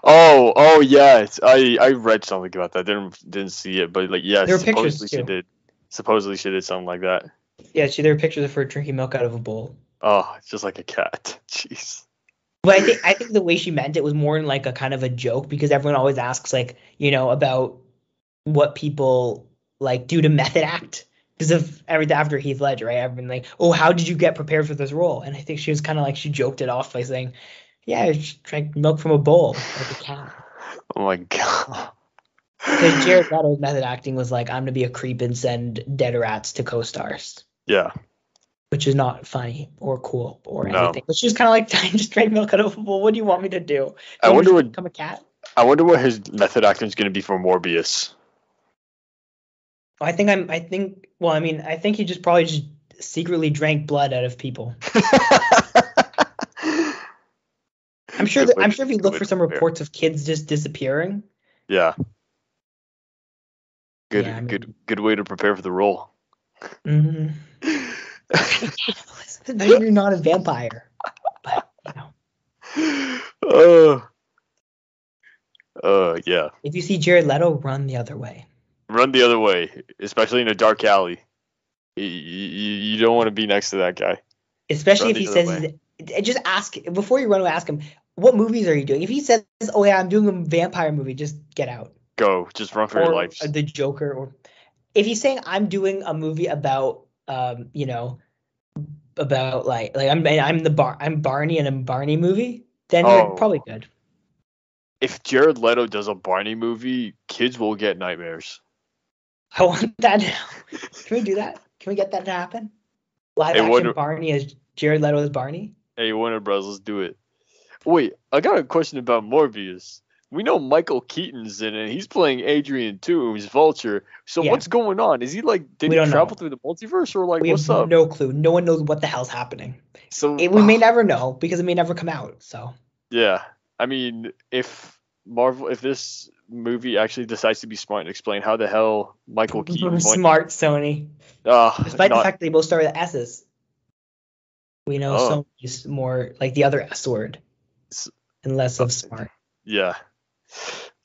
C: Oh yeah. I read something about that. Didn't see it, but like yeah,
D: there were pictures too.
C: Supposedly she did something like that.
D: Yeah, there were pictures of her drinking milk out of a bowl.
C: Oh, it's just like a cat. Jeez.
D: But I think the way she meant it was more in like a kind of a joke because everyone always asks like, about what people like do to method act because of everything after Heath Ledger, right? Everyone like, oh, how did you get prepared for this role? And I think she was kind of like she joked it off by saying, yeah, I just drank milk from a bowl like a cat.
C: Oh my god.
D: Because Jared Leto's method acting was like, I'm gonna be a creep and send dead rats to co-stars.
C: Yeah.
D: Which is not funny or cool or anything. But she was kind of like, I just drank milk out of a bowl. What do you want me to do?
C: I wonder what
D: become a cat.
C: I wonder what his method acting is going to be for Morbius.
D: I think he probably just secretly drank blood out of people. I'm sure if you look for some reports of kids just disappearing.
C: Yeah. Good way to prepare for the role.
D: Mm-hmm. Imagine you're not a vampire. But,
C: yeah.
D: If you see Jared Leto, run the other way.
C: Run the other way, especially in a dark alley. You don't want to be next to that guy.
D: Especially if he says, just ask, before you run away, ask him, what movies are you doing? If he says, oh yeah, I'm doing a vampire movie, just get out.
C: Go, just run for your life.
D: The Joker, or if he's saying I'm doing a movie about, about like I'm Barney in a Barney movie, then you're probably good.
C: If Jared Leto does a Barney movie, kids will get nightmares.
D: I want that now. Can we do that? Can we get that to happen? Live action Barney as Jared Leto as Barney?
C: Hey, Warner Bros., let's do it. Wait, I got a question about Morbius. We know Michael Keaton's in it. He's playing Adrian Toomes, Vulture. So what's going on? Is he like, did he travel through the multiverse or like, what's up?
D: No clue. No one knows what the hell's happening.
C: So
D: we may never know because it may never come out. So
C: yeah, I mean, if this movie actually decides to be smart and explain how the hell Michael Keaton
D: smart Sony. Despite the fact they both start with S's. We know Sony's more like the other S word and less of smart.
C: Yeah.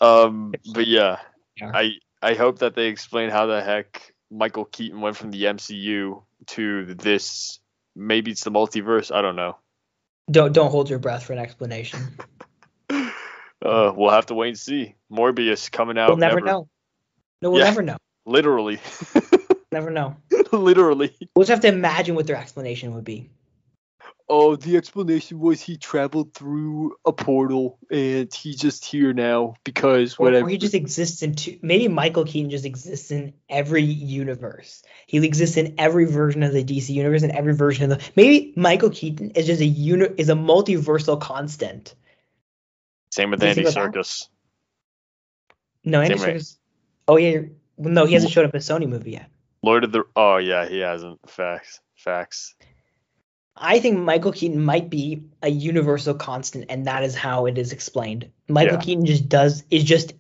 C: But yeah. I hope that they explain how the heck Michael Keaton went from the MCU to this. Maybe it's the multiverse. I don't know.
D: Don't hold your breath for an explanation.
C: We'll have to wait and see. Morbius coming out.
D: We'll never know. No, we'll never know.
C: Literally.
D: Never know.
C: Literally.
D: We'll just have to imagine what their explanation would be.
C: Oh, the explanation was he traveled through a portal and he's just here now because whatever.
D: Or he just exists maybe Michael Keaton just exists in every universe. He exists in every version of the DC universe and every version of maybe Michael Keaton is just is a multiversal constant.
C: Same with Andy Serkis.
D: No, Andy Serkis. Oh yeah, no, he hasn't showed up in a Sony movie yet.
C: Oh yeah, he hasn't. Facts.
D: I think Michael Keaton might be a universal constant, and that is how it is explained. Michael Keaton just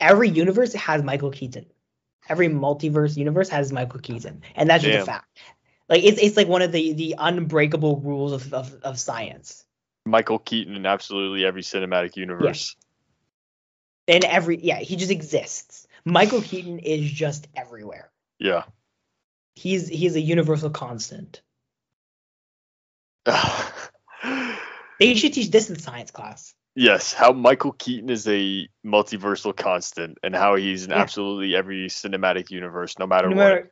D: every universe has Michael Keaton. Every multiverse universe has Michael Keaton, and that's just a fact. Like it's like one of the unbreakable rules of science.
C: Michael Keaton in absolutely every cinematic universe.
D: Yeah. He just exists. Michael Keaton is just everywhere.
C: Yeah.
D: He's a universal constant. They should teach this in science class.
C: Yes, how Michael Keaton is a multiversal constant and how he's in absolutely every cinematic universe, no matter what.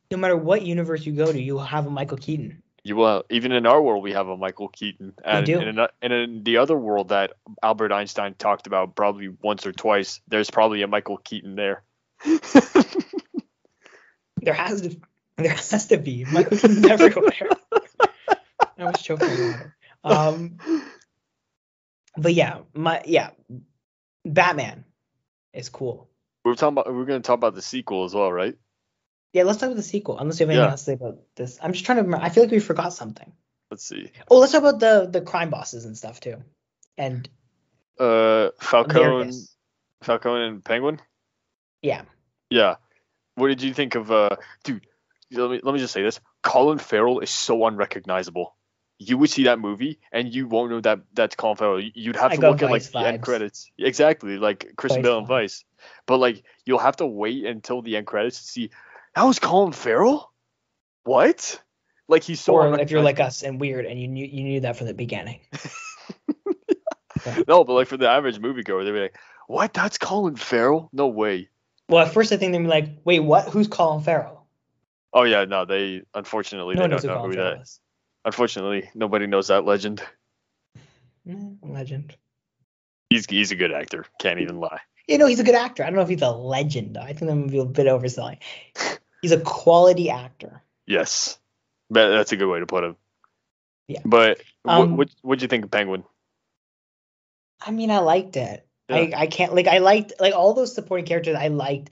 D: No matter what universe you go to, you'll have a Michael Keaton.
C: You will. Even in our world, we have a Michael Keaton, and
D: do.
C: in the other world that Albert Einstein talked about probably once or twice, there's probably a Michael Keaton there.
D: There has to be. Michael Keaton's everywhere. I was choking on water. But yeah, Batman is cool.
C: We're going to talk about the sequel as well, right?
D: Yeah, let's talk about the sequel. Unless you have anything else to say about this. I'm just trying to remember. I feel like we forgot something.
C: Let's see.
D: Oh, let's talk about the crime bosses and stuff too. And
C: Falcone and Penguin?
D: Yeah.
C: Yeah. What did you think of dude, let me just say this. Colin Farrell is so unrecognizable. You would see that movie and you won't know that that's Colin Farrell. You'd have to look at like the end credits. Exactly, like Christian Bale and Vice. But like you'll have to wait until the end credits to see that was Colin Farrell? What? Like he's so.
D: Or if you're like us and weird and you knew that from the beginning.
C: No, but like for the average moviegoer, they'd be like, "What? That's Colin Farrell? No way."
D: Well, at first I think they'd be like, "Wait, what? Who's Colin Farrell?"
C: Oh yeah, no, they unfortunately they don't know who that is. Unfortunately, nobody knows that legend.
D: Legend.
C: He's a good actor. Can't even lie.
D: You know, he's a good actor. I don't know if he's a legend. I think that would be a bit overselling. He's a quality actor.
C: Yes, that's a good way to put him.
D: Yeah.
C: But what'd you think of Penguin?
D: I mean, I liked it.
C: Yeah.
D: I can't I liked like all those supporting characters. I liked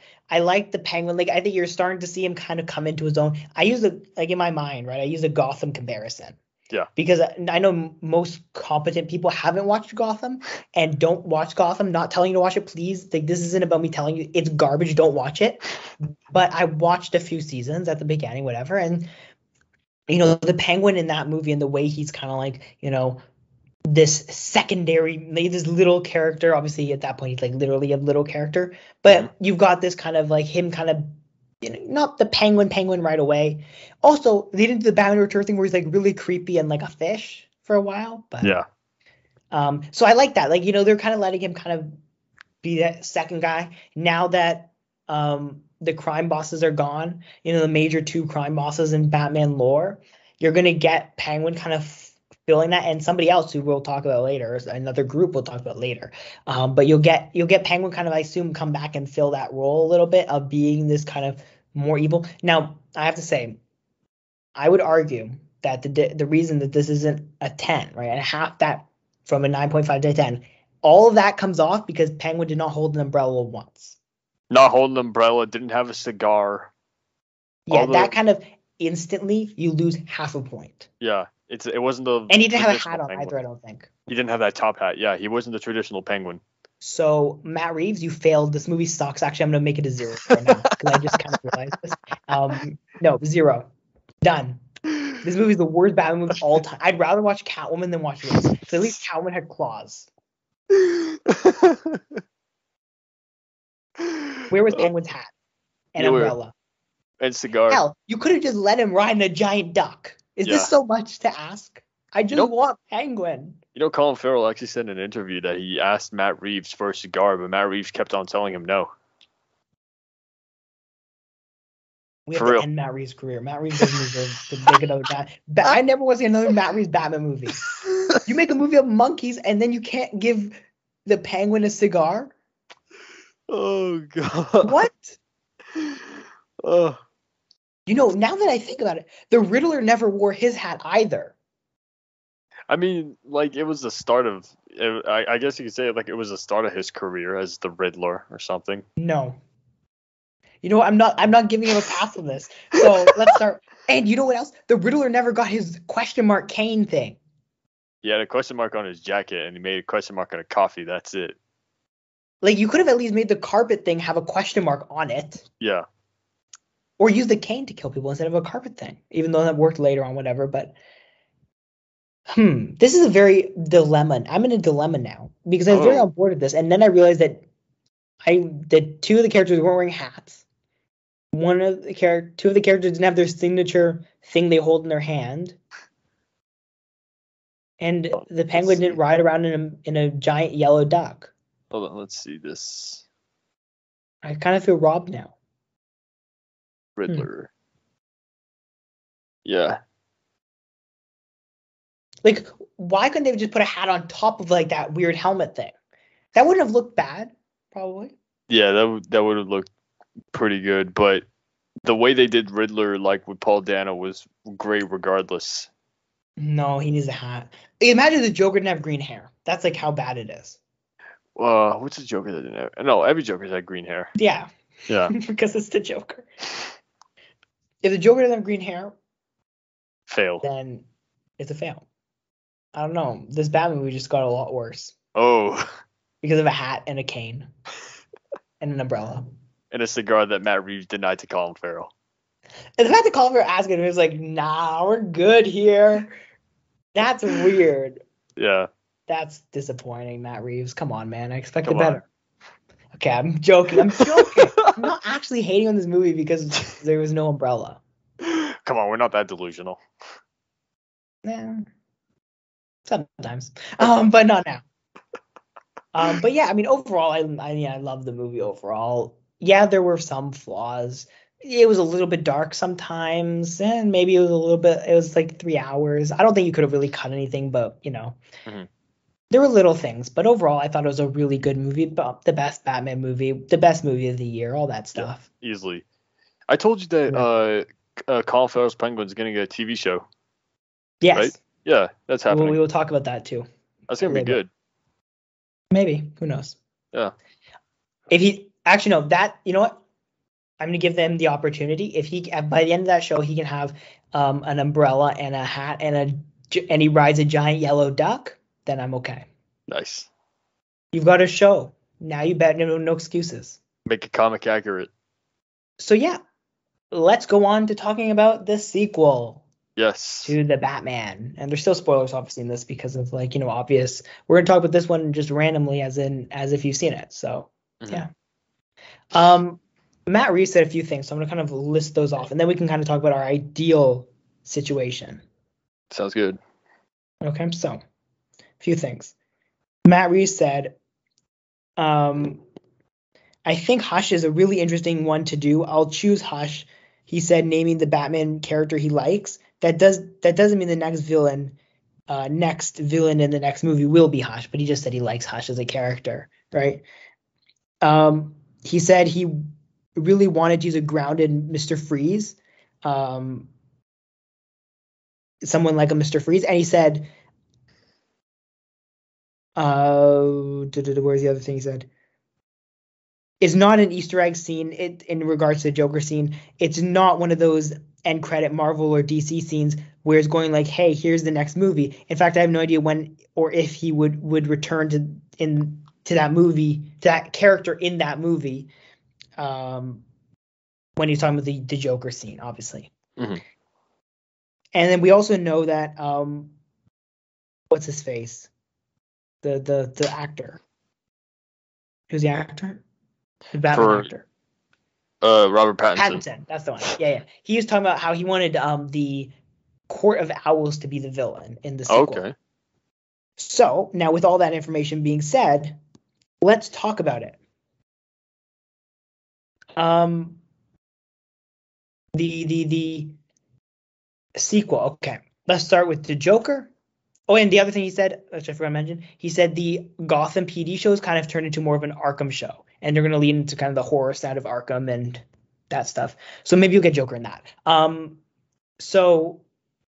D: the Penguin. Like I think you're starting to see him kind of come into his own. I use in my mind, right? I use a Gotham comparison.
C: Yeah.
D: Because I know most competent people haven't watched Gotham and don't watch Gotham. Not telling you to watch it, please. Like this isn't about me telling you it's garbage. Don't watch it. But I watched a few seasons at the beginning, whatever, and the Penguin in that movie and the way he's kind of like this secondary, this little character. Obviously, at that point, he's like literally a little character. But you've got this kind of like him kind of. Not the penguin right away. Also, they didn't do the Batman Return thing where he's like really creepy and like a fish for a while. But
C: yeah.
D: So I like that. Like, they're kind of letting him kind of be that second guy. Now that the crime bosses are gone, the major two crime bosses in Batman lore, you're gonna get Penguin kind of filling that, and somebody else who we'll talk about later, another group we'll talk about later. But you'll get Penguin kind of, I assume, come back and fill that role a little bit of being this kind of more evil. Now, I have to say, I would argue that the reason that this isn't a 10, right, and half that from a 9.5 to 10, all of that comes off because Penguin did not hold an umbrella once.
C: Not hold an umbrella, didn't have a cigar.
D: Yeah, that kind of instantly you lose half a point.
C: Yeah. It wasn't the.
D: And he didn't have a hat on
C: Penguin.
D: either, I don't think.
C: He didn't have that top hat. Yeah, he wasn't the traditional Penguin.
D: So Matt Reeves, you failed. This movie sucks. Actually, I'm gonna make it a 0 right now because I just kind of realized this. No, 0. Done. This movie's the worst Batman movie of all time. I'd rather watch Catwoman than watch this. So at least Catwoman had claws. Where was Penguin's hat and umbrella
C: and cigar?
D: Hell, you could have just let him ride in a giant duck. Is this so much to ask? I just want Penguin.
C: Colin Farrell actually said in an interview that he asked Matt Reeves for a cigar, but Matt Reeves kept on telling him no.
D: We have to end Matt Reeves' career. Matt Reeves doesn't deserve to make another Batman. I never want to see another Matt Reeves Batman movie. You make a movie of monkeys and then you can't give the Penguin a cigar?
C: Oh, God.
D: What?
C: Oh.
D: Now that I think about it, the Riddler never wore his hat either.
C: I mean, like, it was the start of, I guess you could say, like, it was the start of his career as the Riddler or something.
D: No. I'm not giving him a pass on this. So let's start. And you know what else? The Riddler never got his question mark cane thing.
C: He had a question mark on his jacket, and he made a question mark on a coffee. That's it.
D: Like, you could have at least made the carpet thing have a question mark on it.
C: Yeah.
D: Or use the cane to kill people instead of a carpet thing, even though that worked later on, whatever. But this is a very dilemma. I'm in a dilemma now because I was very on board with this, and then I realized that two of the characters weren't wearing hats. Two of the characters didn't have their signature thing they hold in their hand, and the Penguin didn't ride around in a giant yellow duck.
C: Hold on, let's see this.
D: I kind of feel robbed now.
C: Riddler. Yeah.
D: Like, why couldn't they just put a hat on top of like that weird helmet thing? That wouldn't have looked bad, probably.
C: Yeah, that would have looked pretty good, but the way they did Riddler, like with Paul Dano, was great regardless.
D: No, he needs a hat. Imagine the Joker didn't have green hair. That's like how bad it is.
C: What's the Joker that didn't have? No, every Joker's had green hair.
D: Yeah.
C: Yeah.
D: Because it's the Joker. If the Joker doesn't have green hair,
C: Fail.
D: then it's a fail. I don't know. This Batman movie just got a lot worse
C: Oh.
D: because of a hat and a cane and an umbrella.
C: And a cigar that Matt Reeves denied to Colin Farrell.
D: And the fact that Colin Farrell asked him, he was like, nah, we're good here. That's weird.
C: Yeah.
D: That's disappointing, Matt Reeves. Come on, man. I expected
C: Come
D: better. Okay, I'm joking. I'm not actually hating on this movie because there was no umbrella.
C: Come on, we're not that delusional.
D: Yeah. Sometimes. But not now. But yeah, I mean, overall, I love the movie overall. Yeah, there were some flaws. It was a little bit dark sometimes, and maybe it was like 3 hours. I don't think you could have really cut anything, but you know, there were little things. But overall, I thought it was a really good movie, the best Batman movie, the best movie of the year, all that stuff.
C: Yeah, easily. I told you that Colin Farrell's Penguin's going to get a TV show.
D: Yes.
C: Right? Yeah, that's happening.
D: Well, we will talk about that too.
C: That's going to be good.
D: Maybe. Who knows?
C: Yeah.
D: If he actually no, that you know what? I'm gonna give them the opportunity. If he by the end of that show he can have an umbrella and a hat and he rides a giant yellow duck, then I'm okay.
C: Nice.
D: You've got a show. Now you bet no excuses.
C: Make it comic accurate.
D: So yeah, let's go on to talking about the sequel.
C: Yes.
D: To the Batman. And there's still spoilers obviously in this because of like, obvious. We're gonna talk about this one just randomly as if you've seen it. So yeah. Matt Reeves said a few things, so I'm gonna kind of list those off and then we can kind of talk about our ideal situation.
C: Sounds good.
D: Okay, so a few things. Matt Reeves said, I think Hush is a really interesting one to do. I'll choose Hush. He said, naming the Batman character he likes. That doesn't mean the next villain in the next movie will be Hush, but he just said he likes Hush as a character, right? He said he really wanted to use a grounded Mr. Freeze, someone like a Mr. Freeze, and he said, where's the other thing he said? It's not an Easter egg scene in regards to the Joker scene. It's not one of those end credit Marvel or DC scenes where it's going like, hey, here's the next movie. In fact, I have no idea when or if he would return to that movie, to that character in that movie, when he's talking about the Joker scene, obviously. And then we also know that what's his face? The actor. Who's the actor? The Batman actor.
C: Robert Pattinson.
D: Pattinson, that's the one. Yeah. He was talking about how he wanted the Court of Owls to be the villain in the sequel.
C: Okay.
D: So now, with all that information being said, let's talk about it. The sequel. Okay, let's start with the Joker. Oh, and the other thing he said, which I forgot to mention, he said the Gotham PD shows kind of turned into more of an Arkham show, and they're going to lean into kind of the horror side of Arkham and that stuff. So maybe you'll get Joker in that. So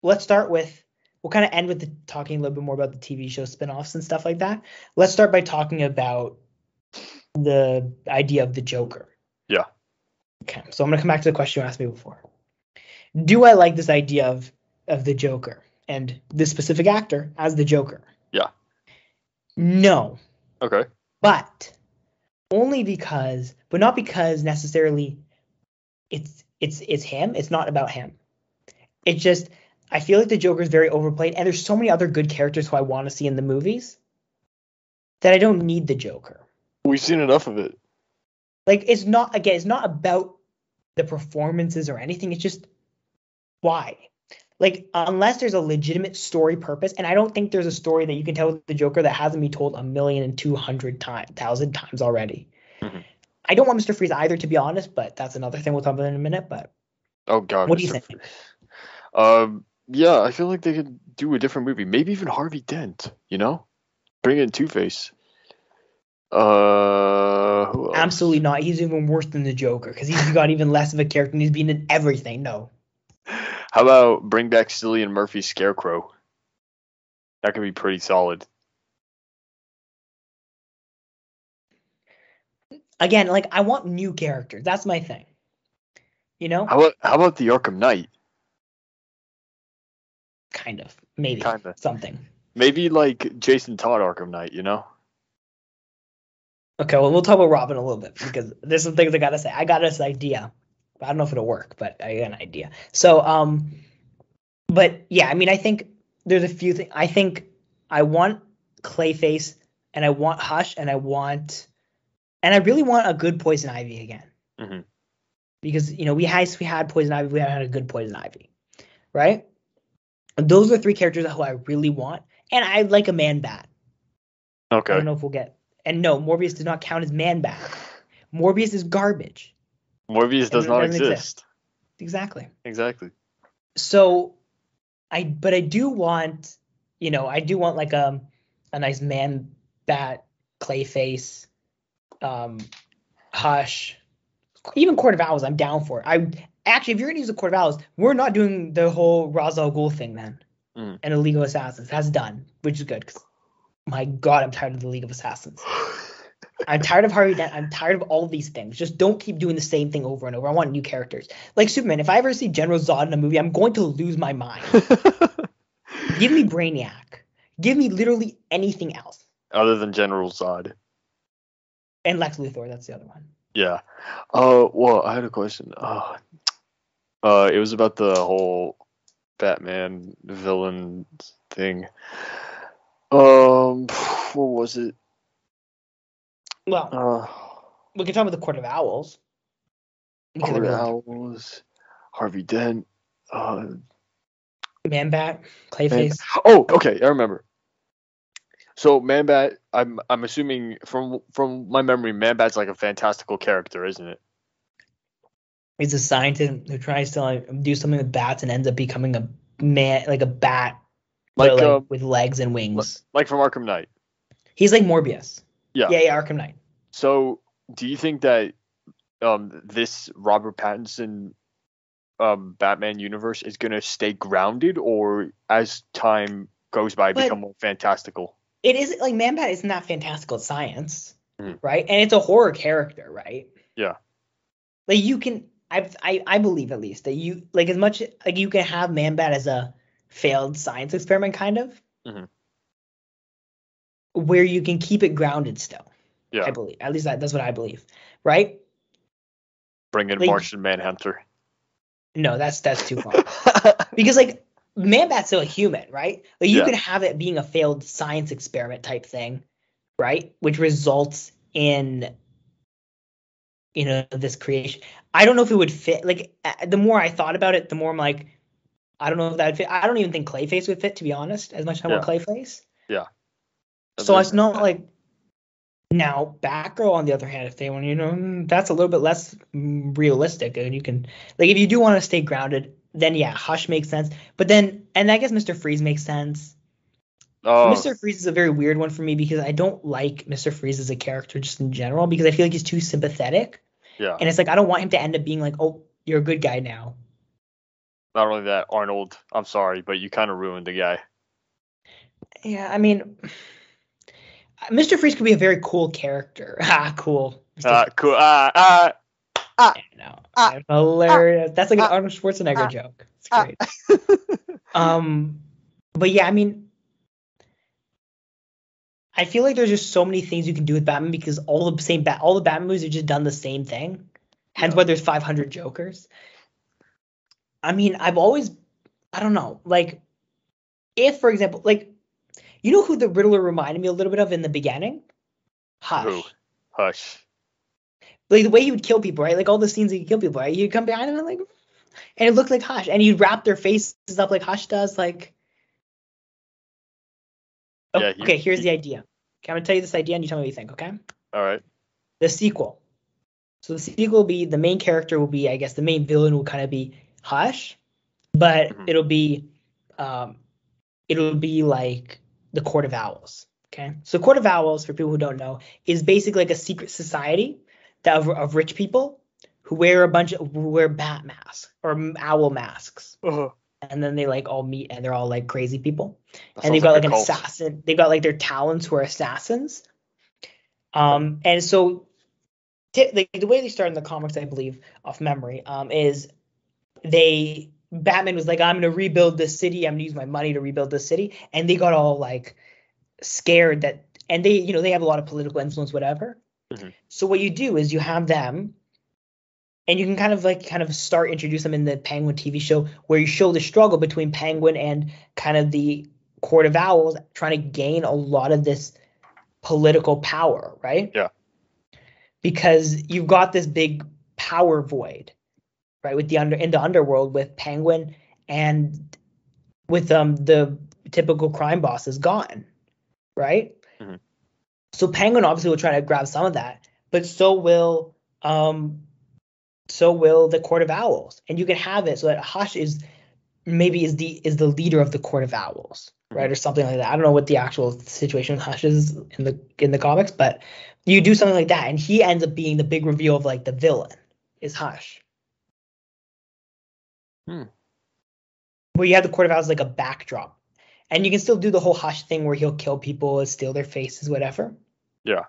D: let's start with, we'll kind of end with talking a little bit more about the TV show spinoffs and stuff like that. Let's start by talking about the idea of the Joker.
C: Yeah.
D: Okay, so I'm going to come back to the question you asked me before. Do I like this idea of the Joker and this specific actor as the Joker?
C: Yeah.
D: No.
C: Okay.
D: But only because, but not because necessarily it's him. It's not about him. It's just, I feel like the Joker is very overplayed, and there's so many other good characters who I want to see in the movies that I don't need the Joker.
C: We've seen enough of it.
D: Like, it's not about the performances or anything. It's just, why? Like, unless there's a legitimate story purpose, and I don't think there's a story that you can tell with the Joker that hasn't been told 1,200,000 times already. I don't want Mr. Freeze either, to be honest, but that's another thing we'll talk about in a minute. But
C: oh god,
D: what do you think?
C: Yeah, I feel like they could do a different movie. Maybe even Harvey Dent, you know? Bring in Two-Face. Who else?
D: Absolutely not. He's even worse than the Joker because he's got even less of a character and he's been in everything. No.
C: How about bring back Cillian Murphy's Scarecrow? That could be pretty solid.
D: Again, like, I want new characters. That's my thing. You know?
C: How about the Arkham Knight?
D: Kind of. Maybe.
C: Kinda.
D: Something.
C: Maybe like Jason Todd Arkham Knight, you know?
D: Okay, well, we'll talk about Robin a little bit because there's some things I gotta say. I got this idea. I don't know if it'll work, but I got an idea. So, but yeah, I mean, I think there's a few things. I think I want Clayface and I want Hush and I really want a good Poison Ivy again.
C: Mm-hmm.
D: Because, you know, we had Poison Ivy, we haven't had a good Poison Ivy, right? And those are the three characters who I really want, and I like a Man Bat.
C: Okay.
D: I don't know if we'll get. And no, Morbius does not count as Man Bat. Morbius is garbage.
C: Morbius does not
D: doesn't
C: exist.
D: Exactly.
C: So
D: I do want, you know, like a nice Man Bat, Clayface, Hush, even Court of Owls. I'm down for it. Actually, if you're gonna use the Court of Owls, we're not doing the whole Ra's al Ghul thing then. And a League of Assassins. That's done, which is good. 'Cause, my God, I'm tired of the League of Assassins. I'm tired of Harvey Dent. I'm tired of all of these things. Just don't keep doing the same thing over and over. I want new characters. Like Superman, if I ever see General Zod in a movie, I'm going to lose my mind. Give me Brainiac. Give me literally anything else.
C: Other than General Zod.
D: And Lex Luthor, that's the other one.
C: Yeah. Well, I had a question. It was about the whole Batman villain thing. What was it?
D: Well, we can talk about the Court of Owls.
C: Court of Owls, Harvey Dent,
D: Man-Bat, Clayface.
C: Oh, okay, I remember. So Man-Bat, I'm assuming from my memory, Man-Bat's like a fantastical character, isn't it?
D: He's a scientist who tries to like do something with bats and ends up becoming a man, like a bat, but with legs and wings.
C: Like from Arkham Knight.
D: He's like Morbius.
C: Yeah,
D: Arkham Knight.
C: So, do you think that this Robert Pattinson Batman universe is going to stay grounded, or as time goes by, become more fantastical?
D: It isn't like Man-Bat isn't that fantastical science, right? And it's a horror character, right?
C: Yeah.
D: Like you can, I believe at least that you like as much like you can have Man-Bat as a failed science experiment, kind of, where you can keep it grounded still.
C: Yeah.
D: I believe at least that's what I believe, right?
C: Bring in Martian Manhunter.
D: No, that's too far. Because like Man-Bat's still a human, right? Like you can have it being a failed science experiment type thing, right? Which results in, you know, this creation. I don't know if it would fit. Like the more I thought about it, the more I'm like, I don't know if that would fit. I don't even think Clayface would fit, to be honest, as much as I want Clayface.
C: Yeah.
D: So it's not like. Now, Batgirl, on the other hand, if they want, you know, that's a little bit less realistic, and you can, like, if you do want to stay grounded, then yeah, Hush makes sense. But then, and I guess Mr. Freeze makes sense. Mr. Freeze is a very weird one for me because I don't like Mr. Freeze as a character just in general because I feel like he's too sympathetic.
C: Yeah.
D: And it's like I don't want him to end up being like, oh, you're a good guy now.
C: Not only that, Arnold, I'm sorry, but you kind of ruined the guy.
D: Yeah, I mean. Mr. Freeze could be a very cool character. Cool.
C: Cool.
D: No, hilarious. That's like an Arnold Schwarzenegger joke. It's great. But yeah, I mean, I feel like there's just so many things you can do with Batman because all the Batman movies have just done the same thing. Hence why there's 500 Jokers. I mean, I don't know, like, if, for example, like, you know who the Riddler reminded me a little bit of in the beginning? Hush.
C: Who? Hush.
D: Like the way he would kill people, right? Like all the scenes he'd kill people, right? He'd come behind him and like, and it looked like Hush, and he'd wrap their faces up like Hush does, like. Okay, here's the idea. Okay, I'm gonna tell you this idea, and you tell me what you think. Okay.
C: All right.
D: The sequel. So the sequel will be the main character will be, I guess, the main villain will kind of be Hush, but it'll be it'll be like the Court of Owls. Okay, so Court of Owls, for people who don't know, is basically like a secret society of rich people who wear bat masks or owl masks, and then they like all meet and they're all like crazy people, and they've got like an assassin. They've got like their talons who are assassins. And so the way they start in the comics, I believe, off memory, is Batman was like, I'm gonna rebuild this city. I'm gonna use my money to rebuild this city, and they got all like scared that, and they have a lot of political influence, whatever. Mm-hmm. So what you do is you have them, and you can kind of start introduce them in the Penguin TV show, where you show the struggle between Penguin and kind of the Court of Owls trying to gain a lot of this political power, right?
C: Yeah.
D: Because you've got this big power void, right, with in the underworld with Penguin and with the typical crime boss is gone, right? Mm-hmm. So Penguin obviously will try to grab some of that, but so will the Court of Owls, and you can have it so that Hush is the leader of the Court of Owls, right, or something like that. I don't know what the actual situation with Hush is in the comics, but you do something like that, and he ends up being the big reveal of like the villain is Hush. Where you have the Court of Owls like a backdrop, and you can still do the whole Hush thing where he'll kill people, steal their faces, whatever.
C: Yeah.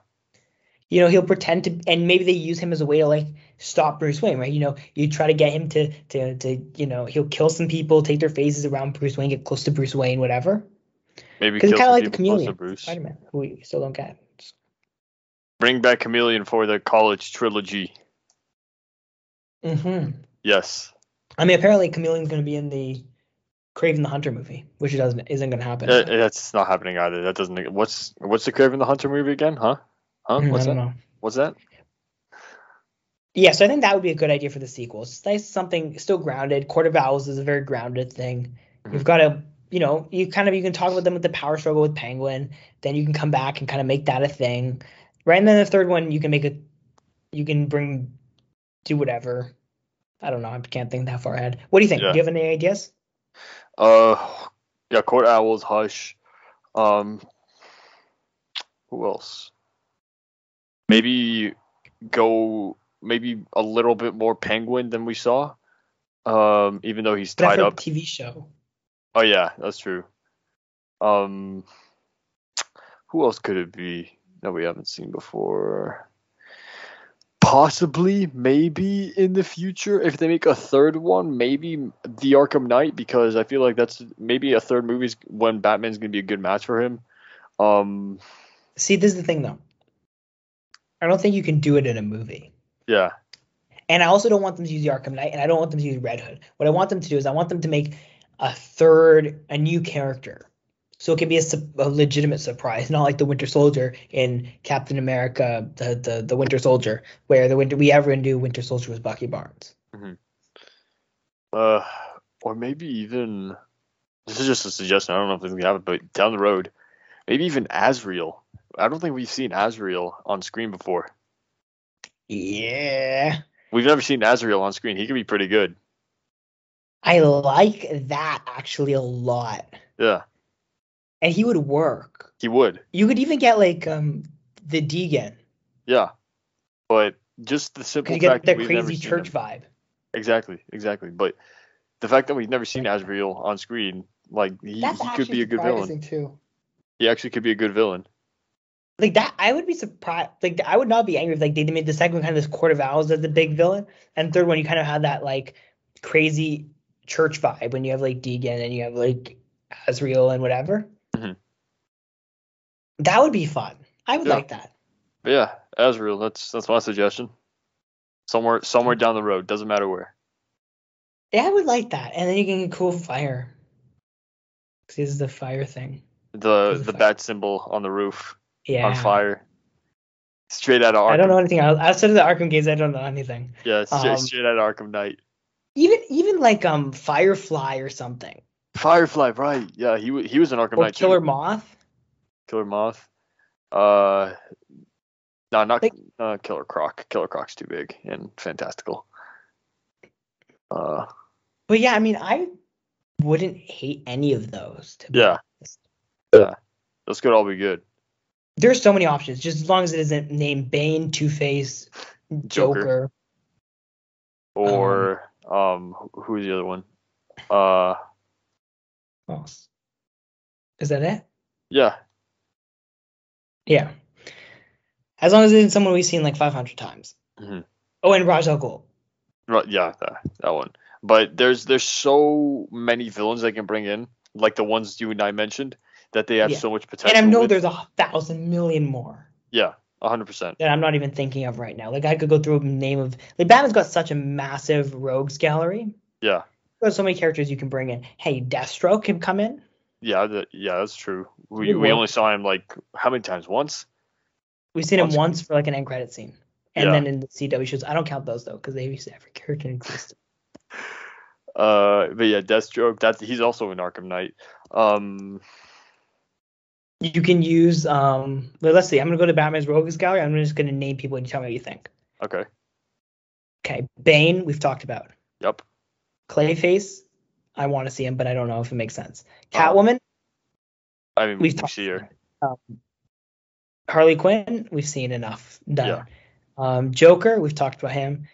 D: He'll pretend to, and maybe they use him as a way to like stop Bruce Wayne, right? You try to get him to he'll kill some people, take their faces around Bruce Wayne, get close to Bruce Wayne, whatever.
C: Maybe
D: because
C: kill
D: it's kind of
C: some
D: like the
C: people close to
D: Chameleon,
C: Bruce.
D: Spider-Man, who we still don't get.
C: Bring back Chameleon for the college trilogy.
D: Mm-hmm.
C: Yes.
D: I mean, apparently Chameleon's going to be in the Kraven the Hunter movie, which isn't going to happen.
C: That's not happening either. That doesn't. What's the Kraven the Hunter movie again? Huh? What's
D: I don't
C: that?
D: know.
C: What's that?
D: Yeah, so I think that would be a good idea for the sequel. It's nice, something still grounded. Court of Owls is a very grounded thing. Mm-hmm. You've got to, you can talk about them with the power struggle with Penguin. Then you can come back and kind of make that a thing, right? And then the third one, you can do whatever. I don't know. I can't think that far ahead. What do you think?
C: Yeah.
D: Do you have any ideas?
C: Yeah, Court Owls, Hush. Who else? Maybe a little bit more Penguin than we saw. Even though he's tied up.
D: TV show.
C: Oh yeah, that's true. Who else could it be that we haven't seen before? Possibly, maybe in the future, if they make a third one, maybe the Arkham Knight, because I feel like that's maybe a third movie when Batman's gonna be a good match for him.
D: See, this is the thing though. I don't think you can do it in a movie.
C: Yeah.
D: And I also don't want them to use the Arkham Knight, and I don't want them to use Red Hood. What I want them to do is I want them to make a new character. So it can be a legitimate surprise, not like the Winter Soldier in Captain America, the Winter Soldier, where everyone knew Winter Soldier was Bucky Barnes.
C: Mm-hmm. Or maybe even, this is just a suggestion, I don't know if it's going to happen, but down the road, maybe even Azrael. I don't think we've seen Azrael on screen before.
D: Yeah.
C: We've never seen Azrael on screen. He could be pretty good.
D: I like that actually a lot.
C: Yeah.
D: And he would work.
C: He would.
D: You could even get like the Deegan.
C: Yeah. But just the simple
D: fact
C: fact
D: that we've crazy church vibe.
C: Exactly. But the fact that we've never seen Azrael on screen, like he could be a good villain.
D: Too.
C: He actually could be a good villain.
D: Like that, I would be surprised. Like I would not be angry if like they made the second one kind of this Court of Owls as the big villain, and third one you kind of had that like crazy church vibe when you have like Deegan and you have like Azrael and whatever. Mm-hmm. That would be fun. I would like that.
C: But yeah, Azrael. That's my suggestion. Somewhere down the road, doesn't matter where.
D: Yeah, I would like that, and then you can get cool fire. Because this is the fire thing.
C: The bat symbol on the roof.
D: Yeah.
C: On fire. Straight out of Arkham.
D: I don't know anything else. Outside of the Arkham games, I don't know anything.
C: Yeah, straight out of Arkham Knight.
D: Even like Firefly or something.
C: Firefly, right? Yeah, he was an Arkham Knight
D: Killer
C: too.
D: Moth.
C: Killer Moth. No, not Killer Croc. Killer Croc's too big and fantastical.
D: But yeah, I mean, wouldn't hate any of those, to be
C: Yeah.
D: honest.
C: Yeah. Those could all be good.
D: There's so many options, just as long as it isn't named Bane, Two-Face, Joker.
C: Or who's the other one?
D: What else? Is that it?
C: Yeah.
D: Yeah. As long as it isn't someone we've seen like 500 times.
C: Mm-hmm.
D: Oh, and Ra's al Ghul.
C: Right, yeah, that one. But there's so many villains they can bring in, like the ones you and I mentioned, that they have so much potential.
D: And I know
C: with.
D: there's 1,000 million more.
C: Yeah, 100%.
D: That I'm not even thinking of right now. Like I could go through a name of like Batman's got such a massive rogues gallery.
C: Yeah.
D: There's so many characters you can bring in. Hey, Deathstroke can come in.
C: Yeah, that's true. We only saw him like how many times? Once.
D: We've seen him once for like an end credit scene, and then in the CW shows. I don't count those though because they used to every character in existence.
C: But yeah, Deathstroke. He's also in Arkham Knight.
D: You can use let's see. I'm gonna go to Batman's rogues gallery. I'm just gonna name people and you tell me what you think.
C: Okay.
D: Okay, Bane. We've talked about.
C: Yep.
D: Clayface. I want to see him, but I don't know if it makes sense. Catwoman.
C: I mean, we see her.
D: Harley Quinn, we've seen enough done. Yeah. Joker, we've talked about him.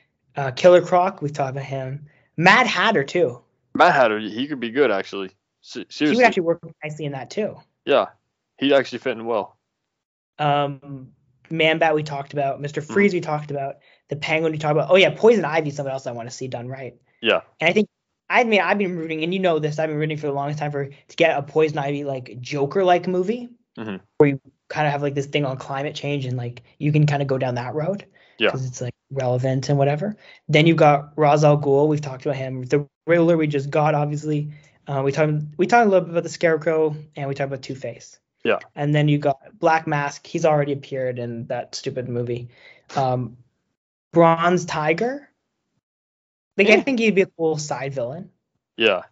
D: Killer Croc, we've talked about him. Mad Hatter too.
C: Mad Hatter, he could be good actually. Seriously.
D: He would actually work nicely in that too.
C: Yeah, he'd actually fit in well.
D: Man-Bat we talked about. Mr. Freeze we talked about. The Penguin we talked about. Oh yeah, Poison Ivy, something else I want to see done right.
C: Yeah.
D: And I think I've been rooting, and you know this, I've been rooting for the longest time to get a Poison Ivy like Joker-like movie where you kind of have like this thing on climate change and like you can kind of go down that road because it's like relevant and whatever. Then you've got Ra's al Ghul, we've talked about him. The Riddler we just got, obviously. We talked a little bit about the Scarecrow and we talked about Two-Face.
C: Yeah.
D: And then you got Black Mask. He's already appeared in that stupid movie. Bronze Tiger. Like I think he'd be a cool side villain.
C: Yeah.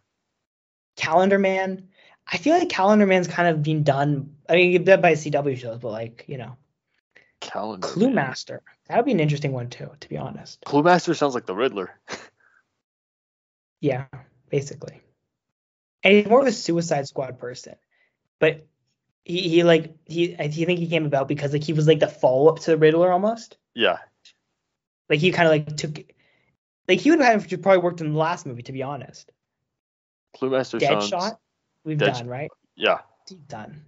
D: Calendar Man. I feel like Calendar Man's kind of been done. I mean, he's done by CW shows, but like, you know.
C: Calendar
D: Clue Master. That would be an interesting one too, to be honest.
C: Clue Master sounds like the Riddler.
D: Yeah, basically. And he's more of a Suicide Squad person. But I think he came about because like he was like the follow-up to the Riddler almost.
C: Yeah.
D: Like he kind of like took, like he would have probably worked in the last movie, to be honest.
C: Clue Master
D: Deadshot, we've done, right?
C: Yeah.
D: Done.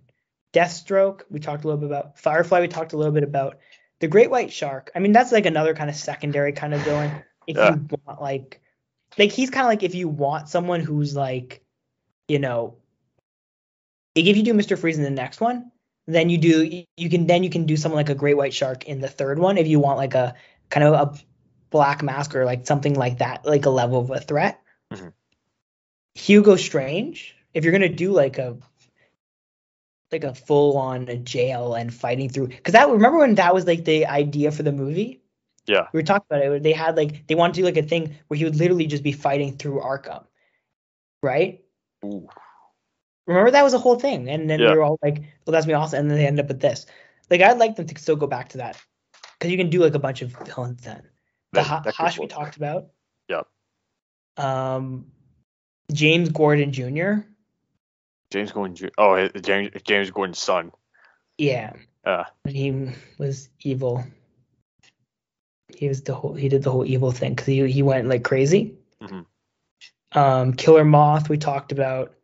D: Deathstroke, we talked a little bit about. Firefly, we talked a little bit about. The Great White Shark, I mean, that's like another kind of secondary kind of villain. If you want like he's kind of like if you want someone who's like, you know, like if you do Mr. Freeze in the next one, then you can do someone like a Great White Shark in the third one if you want like a kind of a Black Mask or like something like that, like a level of a threat. Mm-hmm. Hugo Strange, if you're gonna do like a full on jail and fighting through, because that, remember when that was like the idea for the movie?
C: Yeah.
D: We were talking about it. They had like, they wanted to do like a thing where he would literally just be fighting through Arkham, right?
C: Ooh.
D: Remember that was a whole thing, and then we were all like, well, that's me awesome, and then they ended up with this. Like, I'd like them to still go back to that, because you can do like a bunch of villains then. The Hush we talked about.
C: Yep.
D: James Gordon Jr.
C: James Gordon Jr. Oh, James Gordon's son.
D: Yeah. He was evil. He did the whole evil thing because he went like crazy. Mm-hmm. Killer Moth we talked about.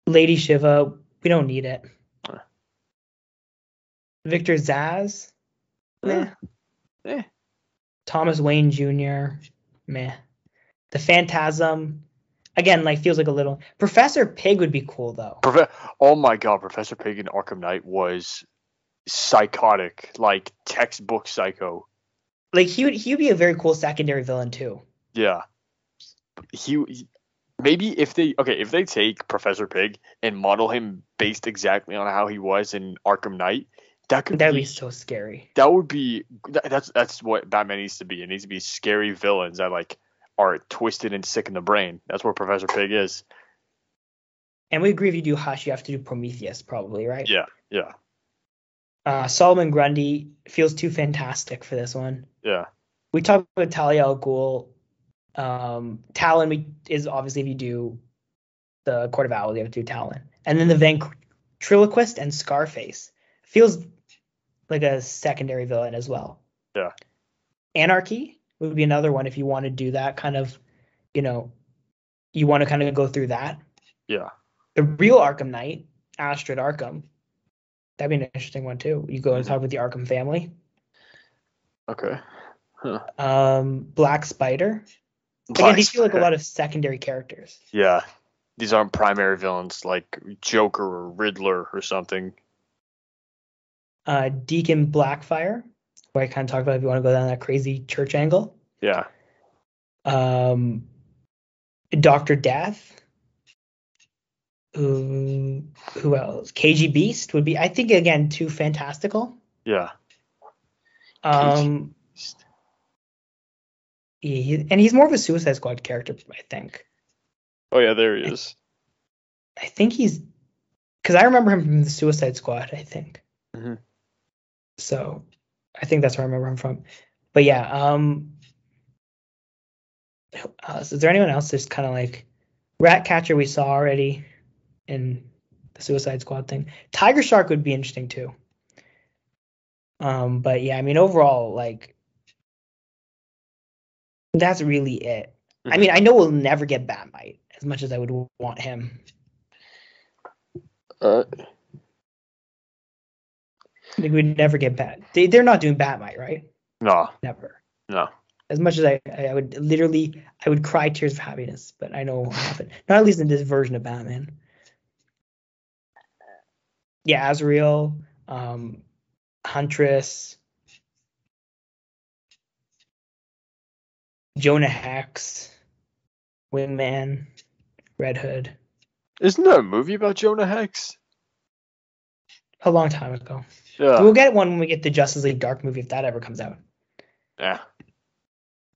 D: Lady Shiva, we don't need it. Victor Zsasz, meh. Thomas Wayne Jr., meh. The Phantasm, again, like feels like a little. Professor Pig would be cool though.
C: Oh my god, Professor Pig in Arkham Knight was psychotic, like textbook psycho.
D: Like he would be a very cool secondary villain too.
C: Yeah. He maybe if they take Professor Pig and model him based exactly on how he was in Arkham Knight, that would be
D: so scary.
C: That would be that's what Batman needs to be. It needs to be scary villains that like are twisted and sick in the brain. That's what Professor Pig is.
D: And we agree if you do Hush, you have to do Prometheus probably, right?
C: Yeah.
D: Solomon Grundy feels too fantastic for this one.
C: Yeah.
D: We talked about Talia al Ghul. Talon is obviously, if you do the Court of Owls, you have to do Talon. And then the Ventriloquist and Scarface feels like a secondary villain as well.
C: Yeah.
D: Anarchy would be another one if you want to do that kind of, you want to kind of go through that.
C: Yeah.
D: The real Arkham Knight, Astrid Arkham, that'd be an interesting one too. You go and talk with the Arkham family.
C: Okay. Huh.
D: Black Spider. Again, these feel like a lot of secondary characters.
C: Yeah. These aren't primary villains like Joker or Riddler or something.
D: Deacon Blackfire, who I kind of talked about if you want to go down that crazy church angle.
C: Yeah.
D: Dr. Death. Who else? KG Beast would be, I think, again, too fantastical.
C: Yeah.
D: And he's more of a Suicide Squad character, I think.
C: Oh yeah, there he is.
D: I think he's, because I remember him from the Suicide Squad, I think.
C: Mm-hmm.
D: So I think that's where I remember him from. But yeah, is there anyone else that's kind of like Ratcatcher we saw already in the Suicide Squad thing? Tiger Shark would be interesting too. But yeah, I mean, overall, like, that's really it.
C: Mm-hmm.
D: I mean, I know we'll never get Batmite as much as I would want him. I think we'd never get Bat. They're not doing Batmite, right?
C: No.
D: Never.
C: No.
D: As much as I would literally, I would cry tears of happiness, but I know it won't happen. Not at least in this version of Batman. Yeah, Azrael, Huntress, Jonah Hex, Wingman, Red Hood.
C: Isn't there a movie about Jonah Hex?
D: A long time ago.
C: Yeah.
D: We'll get one when we get the Justice League Dark movie, if that ever comes out.
C: Yeah.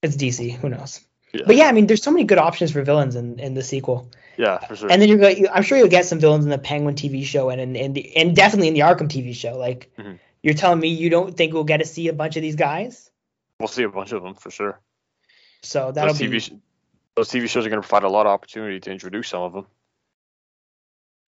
D: It's DC. Who knows?
C: Yeah.
D: But yeah, I mean, there's so many good options for villains in the sequel.
C: Yeah, for sure.
D: And then I'm sure you'll get some villains in the Penguin TV show and definitely in the Arkham TV show. Like, You're telling me you don't think we'll get to see a bunch of these guys?
C: We'll see a bunch of them for sure.
D: So that'll
C: those TV shows are going to provide a lot of opportunity to introduce some of them.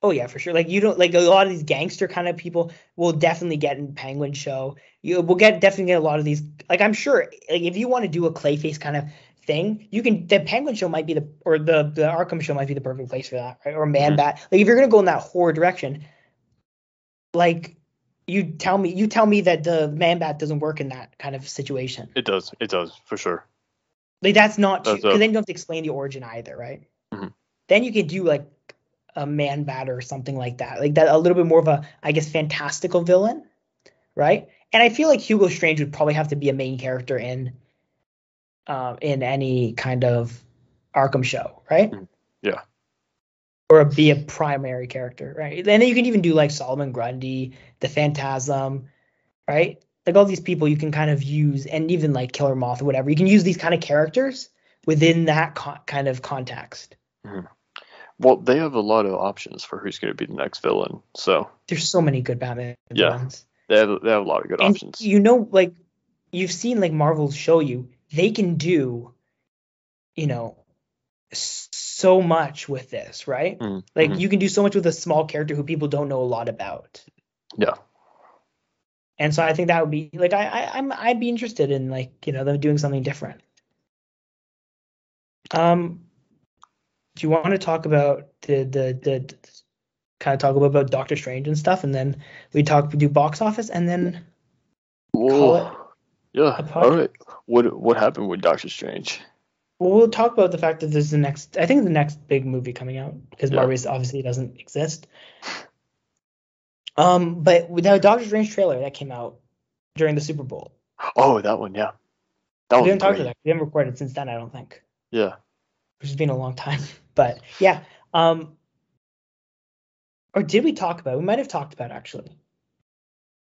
D: Oh yeah, for sure. Like, you don't, like, a lot of these gangster kind of people will definitely get in Penguin show. We'll definitely get a lot of these. Like, I'm sure, like, if you want to do a Clayface kind of thing, the Penguin show might be the Arkham show might be the perfect place for that, right? Or Man-Bat. Like, if you're gonna go in that horror direction, like, you tell me that the Man-Bat doesn't work in that kind of situation.
C: It does for sure.
D: Like, that's not true, because then you don't have to explain the origin either, right?
C: Mm-hmm.
D: Then you could do like a Man-Bat or something like that, a little bit more of a, I guess, fantastical villain, right? And I feel like Hugo Strange would probably have to be a main character in any kind of Arkham show, right?
C: Yeah.
D: Or be a primary character, right? And then you can even do like Solomon Grundy, the Phantasm, right? Like, all these people you can kind of use, and even like Killer Moth or whatever. You can use these kind of characters within that kind of context.
C: Mm-hmm. Well, they have a lot of options for who's going to be the next villain. So
D: there's so many good Batman villains.
C: They have a lot of good options.
D: You know, like, you've seen, like, Marvel show you, they can do, so much with this, right?
C: Mm-hmm.
D: Like, you can do so much with a small character who people don't know a lot about.
C: Yeah.
D: And so I think that would be, like, I'd be interested in, like, them doing something different. Do you want to talk about the kind of talk about Doctor Strange and stuff, and then we do box office, and then call it?
C: Yeah. All right. What happened with Doctor Strange?
D: Well, we'll talk about the fact that there's the next big movie coming out, because Morbius obviously doesn't exist. But with the Doctor Strange trailer that came out during the Super Bowl.
C: Oh, that one, yeah.
D: We haven't talked about that. We haven't recorded since then, I don't think.
C: Yeah.
D: Which has been a long time. But yeah. Or did we talk about it? We might have talked about it, actually.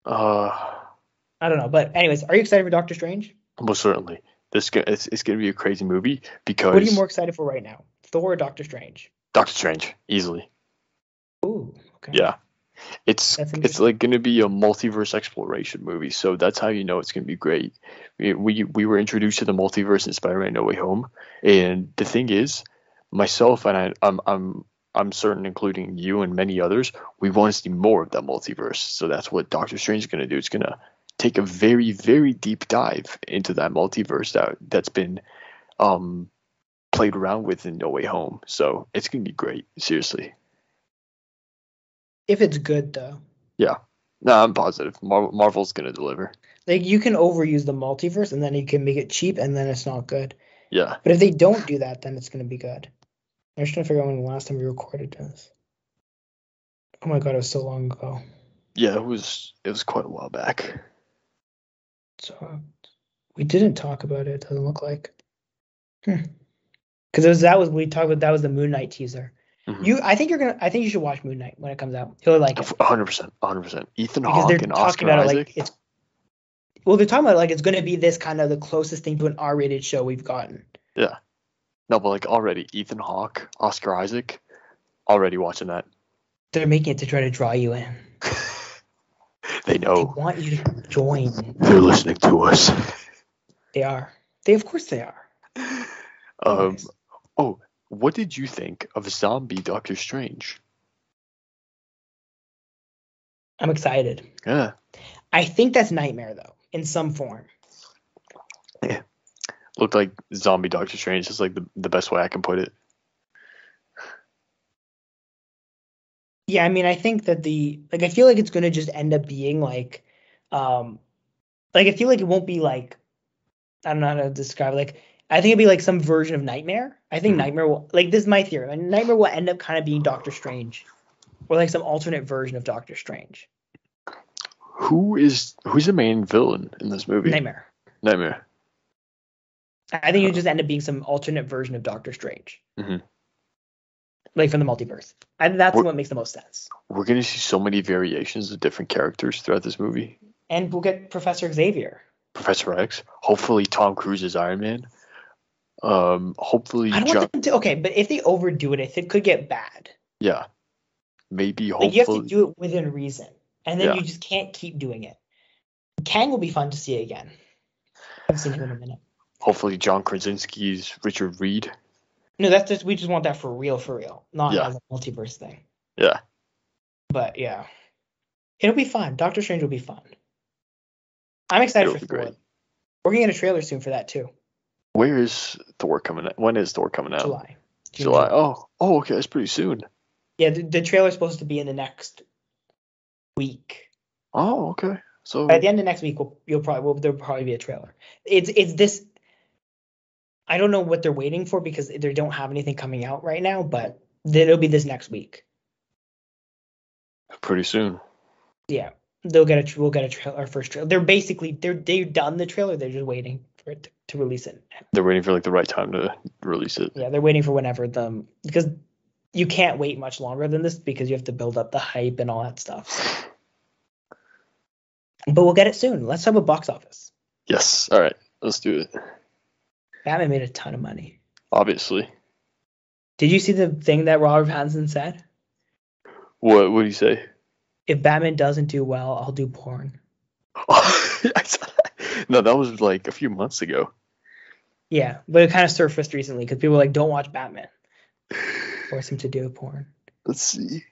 C: I
D: don't know. But anyways, are you excited for Doctor Strange?
C: Most certainly. It's going to be a crazy movie because...
D: What are you more excited for right now? Thor or Doctor Strange?
C: Doctor Strange, easily.
D: Ooh, okay.
C: Yeah. It's like going to be a multiverse exploration movie, so that's how you know it's going to be great. We were introduced to the multiverse in Spider-Man No Way Home, and the thing is, myself and I'm certain, including you and many others, we want to see more of that multiverse. So that's what Doctor Strange is going to do. It's going to take a very, very deep dive into that multiverse that's been played around with in No Way Home. So it's going to be great, seriously.
D: If it's good, though.
C: Yeah. No, I'm positive. Marvel's going to deliver.
D: Like, you can overuse the multiverse, and then you can make it cheap, and then it's not good.
C: Yeah.
D: But if they don't do that, then it's going to be good. I'm just trying to figure out when the last time we recorded this. Oh my god, it was so long ago.
C: Yeah, it was quite a while back.
D: So we didn't talk about it. It doesn't look like. Because that was the Moon Knight teaser.
C: Mm-hmm.
D: I think you should watch Moon Knight when it comes out. You'll like it.
C: 100%. Ethan
D: Because
C: Hawke
D: they're
C: and
D: talking
C: Oscar
D: about
C: Isaac.
D: it like it's. Well, they're talking about like it's going to be this kind of the closest thing to an R-rated show we've gotten.
C: Yeah. No, but like already, Ethan Hawke, Oscar Isaac, already watching that.
D: They're making it to try to draw you in.
C: They know.
D: They want you to join.
C: They're listening to us.
D: They are. Of course they are. Anyways.
C: Oh, what did you think of zombie Doctor Strange?
D: I'm excited.
C: Yeah.
D: I think that's Nightmare though, in some form.
C: Yeah. Looked like zombie Doctor Strange is like the best way I can put it.
D: Yeah, I mean, I think that I feel like it's gonna just end up being like I feel like it won't be like, I don't know how to describe it. Like, I think it'd be like some version of Nightmare. I think Nightmare will, like, this is my theory. Like, Nightmare will end up kind of being Doctor Strange, or like some alternate version of Doctor Strange.
C: Who's the main villain in this movie?
D: Nightmare. I think it just end up being some alternate version of Doctor Strange.
C: Mm-hmm.
D: Like from the multiverse. That's what makes the most sense.
C: We're going to see so many variations of different characters throughout this movie.
D: And we'll get Professor Xavier.
C: Professor X. Hopefully Tom Cruise is Iron Man. Hopefully
D: I don't want them to, okay, but if they overdo it, it could get bad.
C: Yeah. Maybe, hopefully.
D: Like, you have to do it within reason. And then you just can't keep doing it. Kang will be fun to see again. I haven't seen him in a minute.
C: Hopefully John Krasinski's Richard Reed.
D: No, we just want that for real. Not as a multiverse thing.
C: Yeah.
D: But yeah. It'll be fun. Doctor Strange will be fun. I'm excited for Thor. We're gonna get a trailer soon for that too.
C: Where is Thor coming out? When is Thor coming out?
D: July.
C: July. Oh, okay, that's pretty soon.
D: Yeah, the trailer's supposed to be in the next week.
C: Oh, okay. So
D: by the end of next week, there'll probably be a trailer. It's this. I don't know what they're waiting for because they don't have anything coming out right now, but it'll be this next week.
C: Pretty soon.
D: Yeah, we'll get a trailer. Our first trailer. They've done the trailer. They're just waiting for it to release it.
C: They're waiting for like the right time to release it.
D: Yeah, they're waiting for whenever because you can't wait much longer than this because you have to build up the hype and all that stuff. But we'll get it soon. Let's talk about box office.
C: Yes. All right. Let's do it.
D: Batman made a ton of money.
C: Obviously.
D: Did you see the thing that Robert Pattinson said?
C: What did he say?
D: If Batman doesn't do well, I'll do porn.
C: I saw that. No, that was like a few months ago.
D: Yeah, but it kind of surfaced recently because people were like, don't watch Batman. Force him to do porn.
C: Let's see.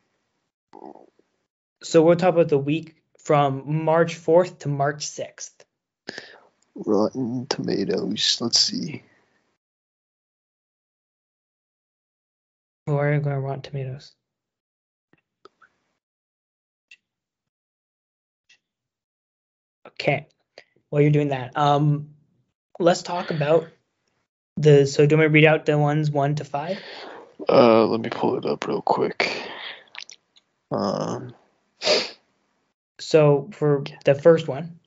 D: So we'll talk about the week from March 4th to March 6th.
C: Rotten Tomatoes. Let's see.
D: Where are you going to Rotten Tomatoes? Okay. While you're doing that, let's talk about so do you want me to read out the ones 1 to 5?
C: Let me pull it up real quick.
D: So for the first one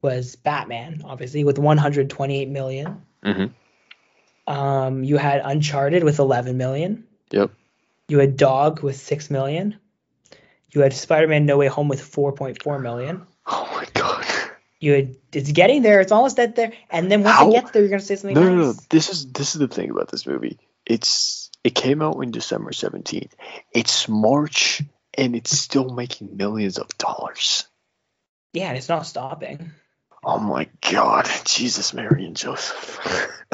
D: was Batman, obviously, with 128 million.
C: Mm-hmm.
D: You had Uncharted with 11 million.
C: Yep.
D: You had Dog with 6 million. You had Spider-Man No Way Home with 4.4 million.
C: Oh my god.
D: It's getting there. It's almost at there. And then once it gets there, you're gonna say something nice.
C: No. This is the thing about this movie. It came out in December 17th. It's March and it's still making millions of dollars.
D: Yeah, and it's not stopping.
C: Oh my God, Jesus, Mary, and Joseph.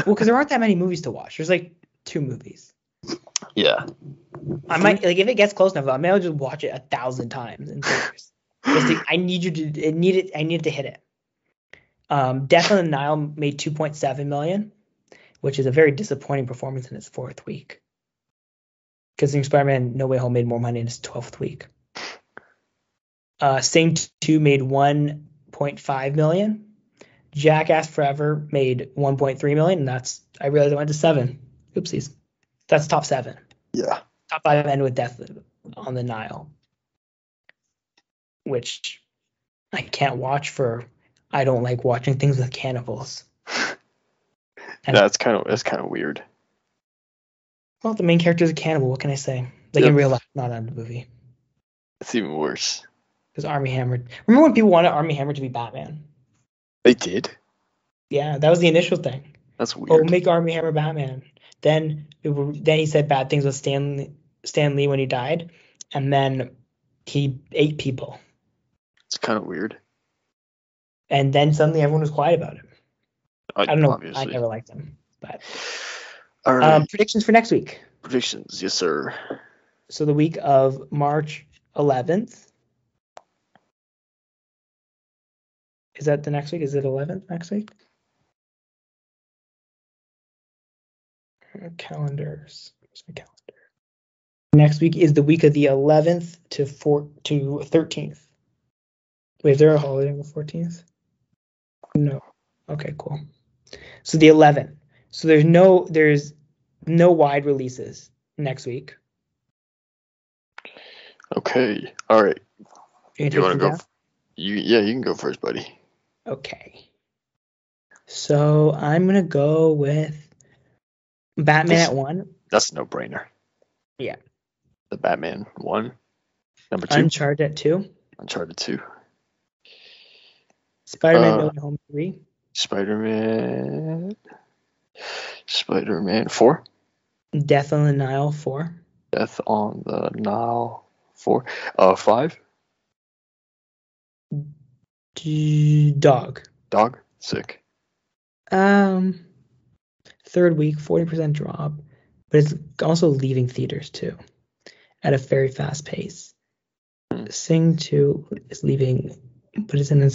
D: Well, because there aren't that many movies to watch. There's like 2 movies.
C: Yeah.
D: I might like if it gets close enough, I may just watch it 1,000 times in theaters. I need it to hit it. Death on the Nile made 2.7 million, which is a very disappointing performance in its 4th week. Because Spider-Man No Way Home made more money in its 12th week. Sing 2 made 1.5 million. Jackass Forever made 1.3 million, and I realized I went to 7. Oopsies. That's top 7.
C: Yeah.
D: Top 5 end with Death on the Nile, which I can't watch I don't like watching things with cannibals. And,
C: That's kind of weird.
D: well, the main character is a cannibal. What can I say? Like in real life, not in the movie.
C: It's even worse.
D: Because Armie Hammer. Remember when people wanted Armie Hammer to be Batman?
C: They did?
D: Yeah, that was the initial thing.
C: That's
D: Oh,
C: weird.
D: make Armie Hammer Batman. Then he said bad things with Stan Lee when he died, and then he ate people.
C: It's kind of weird.
D: And then suddenly everyone was quiet about it. I don't know.
C: Obviously.
D: I never liked him. But
C: All right.
D: predictions for next week.
C: Predictions, yes, sir.
D: So the week of March 11th. Is that the next week? Is it 11th next week? Calendars. Where's my calendar? Next week is the week of the 11th to 13th. Wait, is there a holiday on the 14th? No. Okay, cool. So the 11th. So there's no wide releases next week.
C: Okay. All right.
D: You want to go?
C: You can go first, buddy.
D: Okay. So I'm gonna go with Batman at 1.
C: That's a no-brainer.
D: Yeah.
C: The Batman 1. Number 2.
D: Uncharted at 2.
C: Uncharted 2.
D: Spider-Man No Way Home 3.
C: Spider-Man 4.
D: Death on the Nile 4.
C: Death on the Nile 4. 5.
D: Dog.
C: Sick.
D: 3rd week, 40% drop, but it's also leaving theaters too at a very fast pace. Sing 2 is leaving, but it's and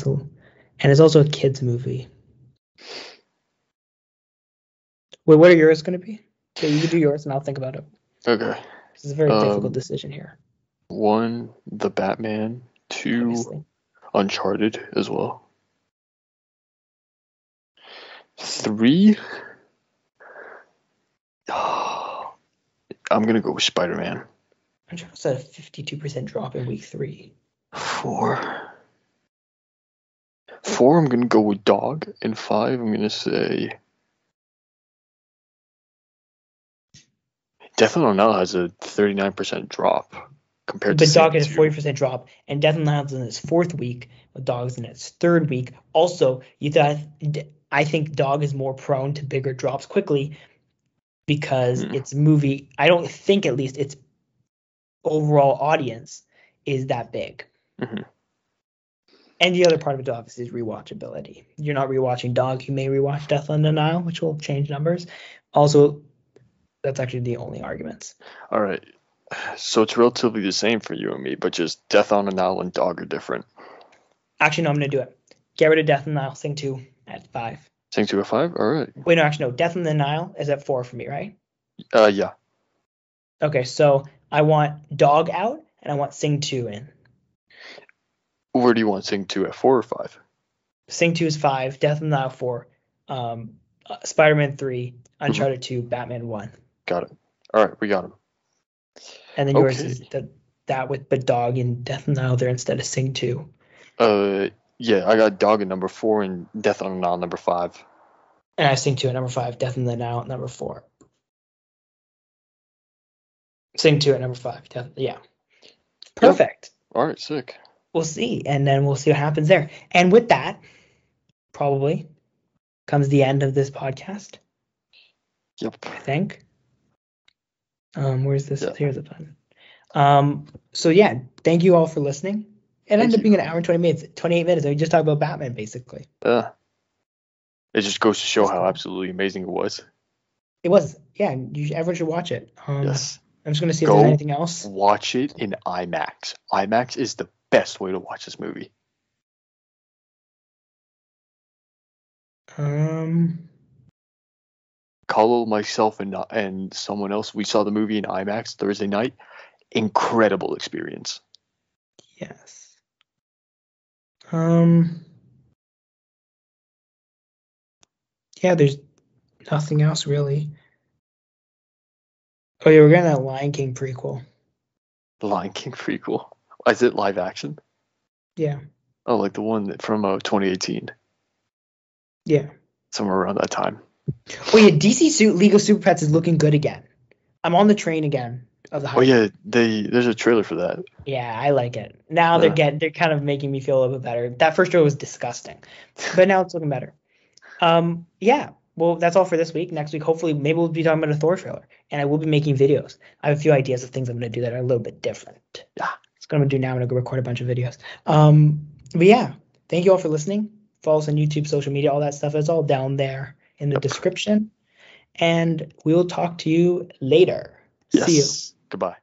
D: it's also a kids movie. Wait, what are yours going to be? Okay, you can do yours and I'll think about it.
C: Okay.
D: This is a very difficult decision here.
C: 1, the Batman. 2,
D: Obviously.
C: Uncharted as well. 3, I'm going to go with Spider-Man.
D: Uncharted said a 52% drop in week 3.
C: 4, I'm going to go with Dog. And 5, I'm going to say Death on the Nile has a 39% drop compared to
D: Dog has a
C: Sing
D: 40% drop, and Death on the Nile is in its 4th week, with Dog's in its 3rd week. Also, I think Dog is more prone to bigger drops quickly because its movie, I don't think at least its overall audience is that big.
C: Mm-hmm.
D: And the other part of it obviously is rewatchability. You're not rewatching Dog, you may rewatch Death on the Nile, which will change numbers. Also, that's actually the only arguments.
C: All right. So it's relatively the same for you and me, but just Death on the Nile and Dog are different.
D: Actually, no, I'm going to do it. Get rid of Death on the Nile, Sing 2 at 5.
C: Sing 2 at 5? All right.
D: Wait, no, actually, no. Death on the Nile is at 4 for me, right?
C: Yeah.
D: Okay, so I want Dog out, and I want Sing 2 in.
C: Where do you want Sing 2 at 4 or 5?
D: Sing 2 is 5, Death on the Nile 4, Spider-Man 3, Uncharted 2, Batman 1.
C: Got it. All right, we got him.
D: And then yours is that with the Dog and Death on the Nile there instead of Sing 2.
C: Yeah, I got Dog at number 4 and Death on the Nile number 5.
D: And I Sing 2 at number 5, Death on the Nile at number 4. Sing 2 at number 5, yeah. Perfect.
C: Yep. All right, sick.
D: We'll see, and then we'll see what happens there. And with that, probably comes the end of this podcast.
C: Yep.
D: I think. Where's this?
C: Yeah.
D: Here's the button. So yeah, thank you all for listening. It ended
C: Thank
D: up being an hour and 28 minutes, and we just talked about Batman basically.
C: It just goes to show
D: That's
C: how
D: cool.
C: absolutely amazing it was.
D: It was, yeah. Everyone should watch it.
C: Yes.
D: I'm just gonna see if
C: Go
D: there's anything else.
C: watch it in IMAX. IMAX is the best way to watch this movie. Carlo, myself, and someone else, we saw the movie in IMAX Thursday night. Incredible experience.
D: Yes. Yeah, there's nothing else really. Oh yeah, we're getting a Lion King prequel.
C: The Lion King prequel. Is it live action?
D: Yeah.
C: Oh, like the one from 2018.
D: Yeah.
C: Somewhere around that time.
D: Oh yeah, DC League of Super Pets is looking good again. I'm on the train again of the hype.
C: Oh yeah, there's a trailer for that.
D: Yeah, I like it. Now they're kind of making me feel a little bit better. That first trailer was disgusting, but now it's looking better. Yeah. Well, that's all for this week. Next week, hopefully, maybe we'll be talking about a Thor trailer, and I will be making videos. I have a few ideas of things I'm going to do that are a little bit different.
C: Yeah.
D: That's what I'm going to do now. I'm going to go record a bunch of videos. But yeah, thank you all for listening. Follow us on YouTube, social media, all that stuff. It's all down there in the description. And we will talk to you later.
C: Yes.
D: See you.
C: Goodbye.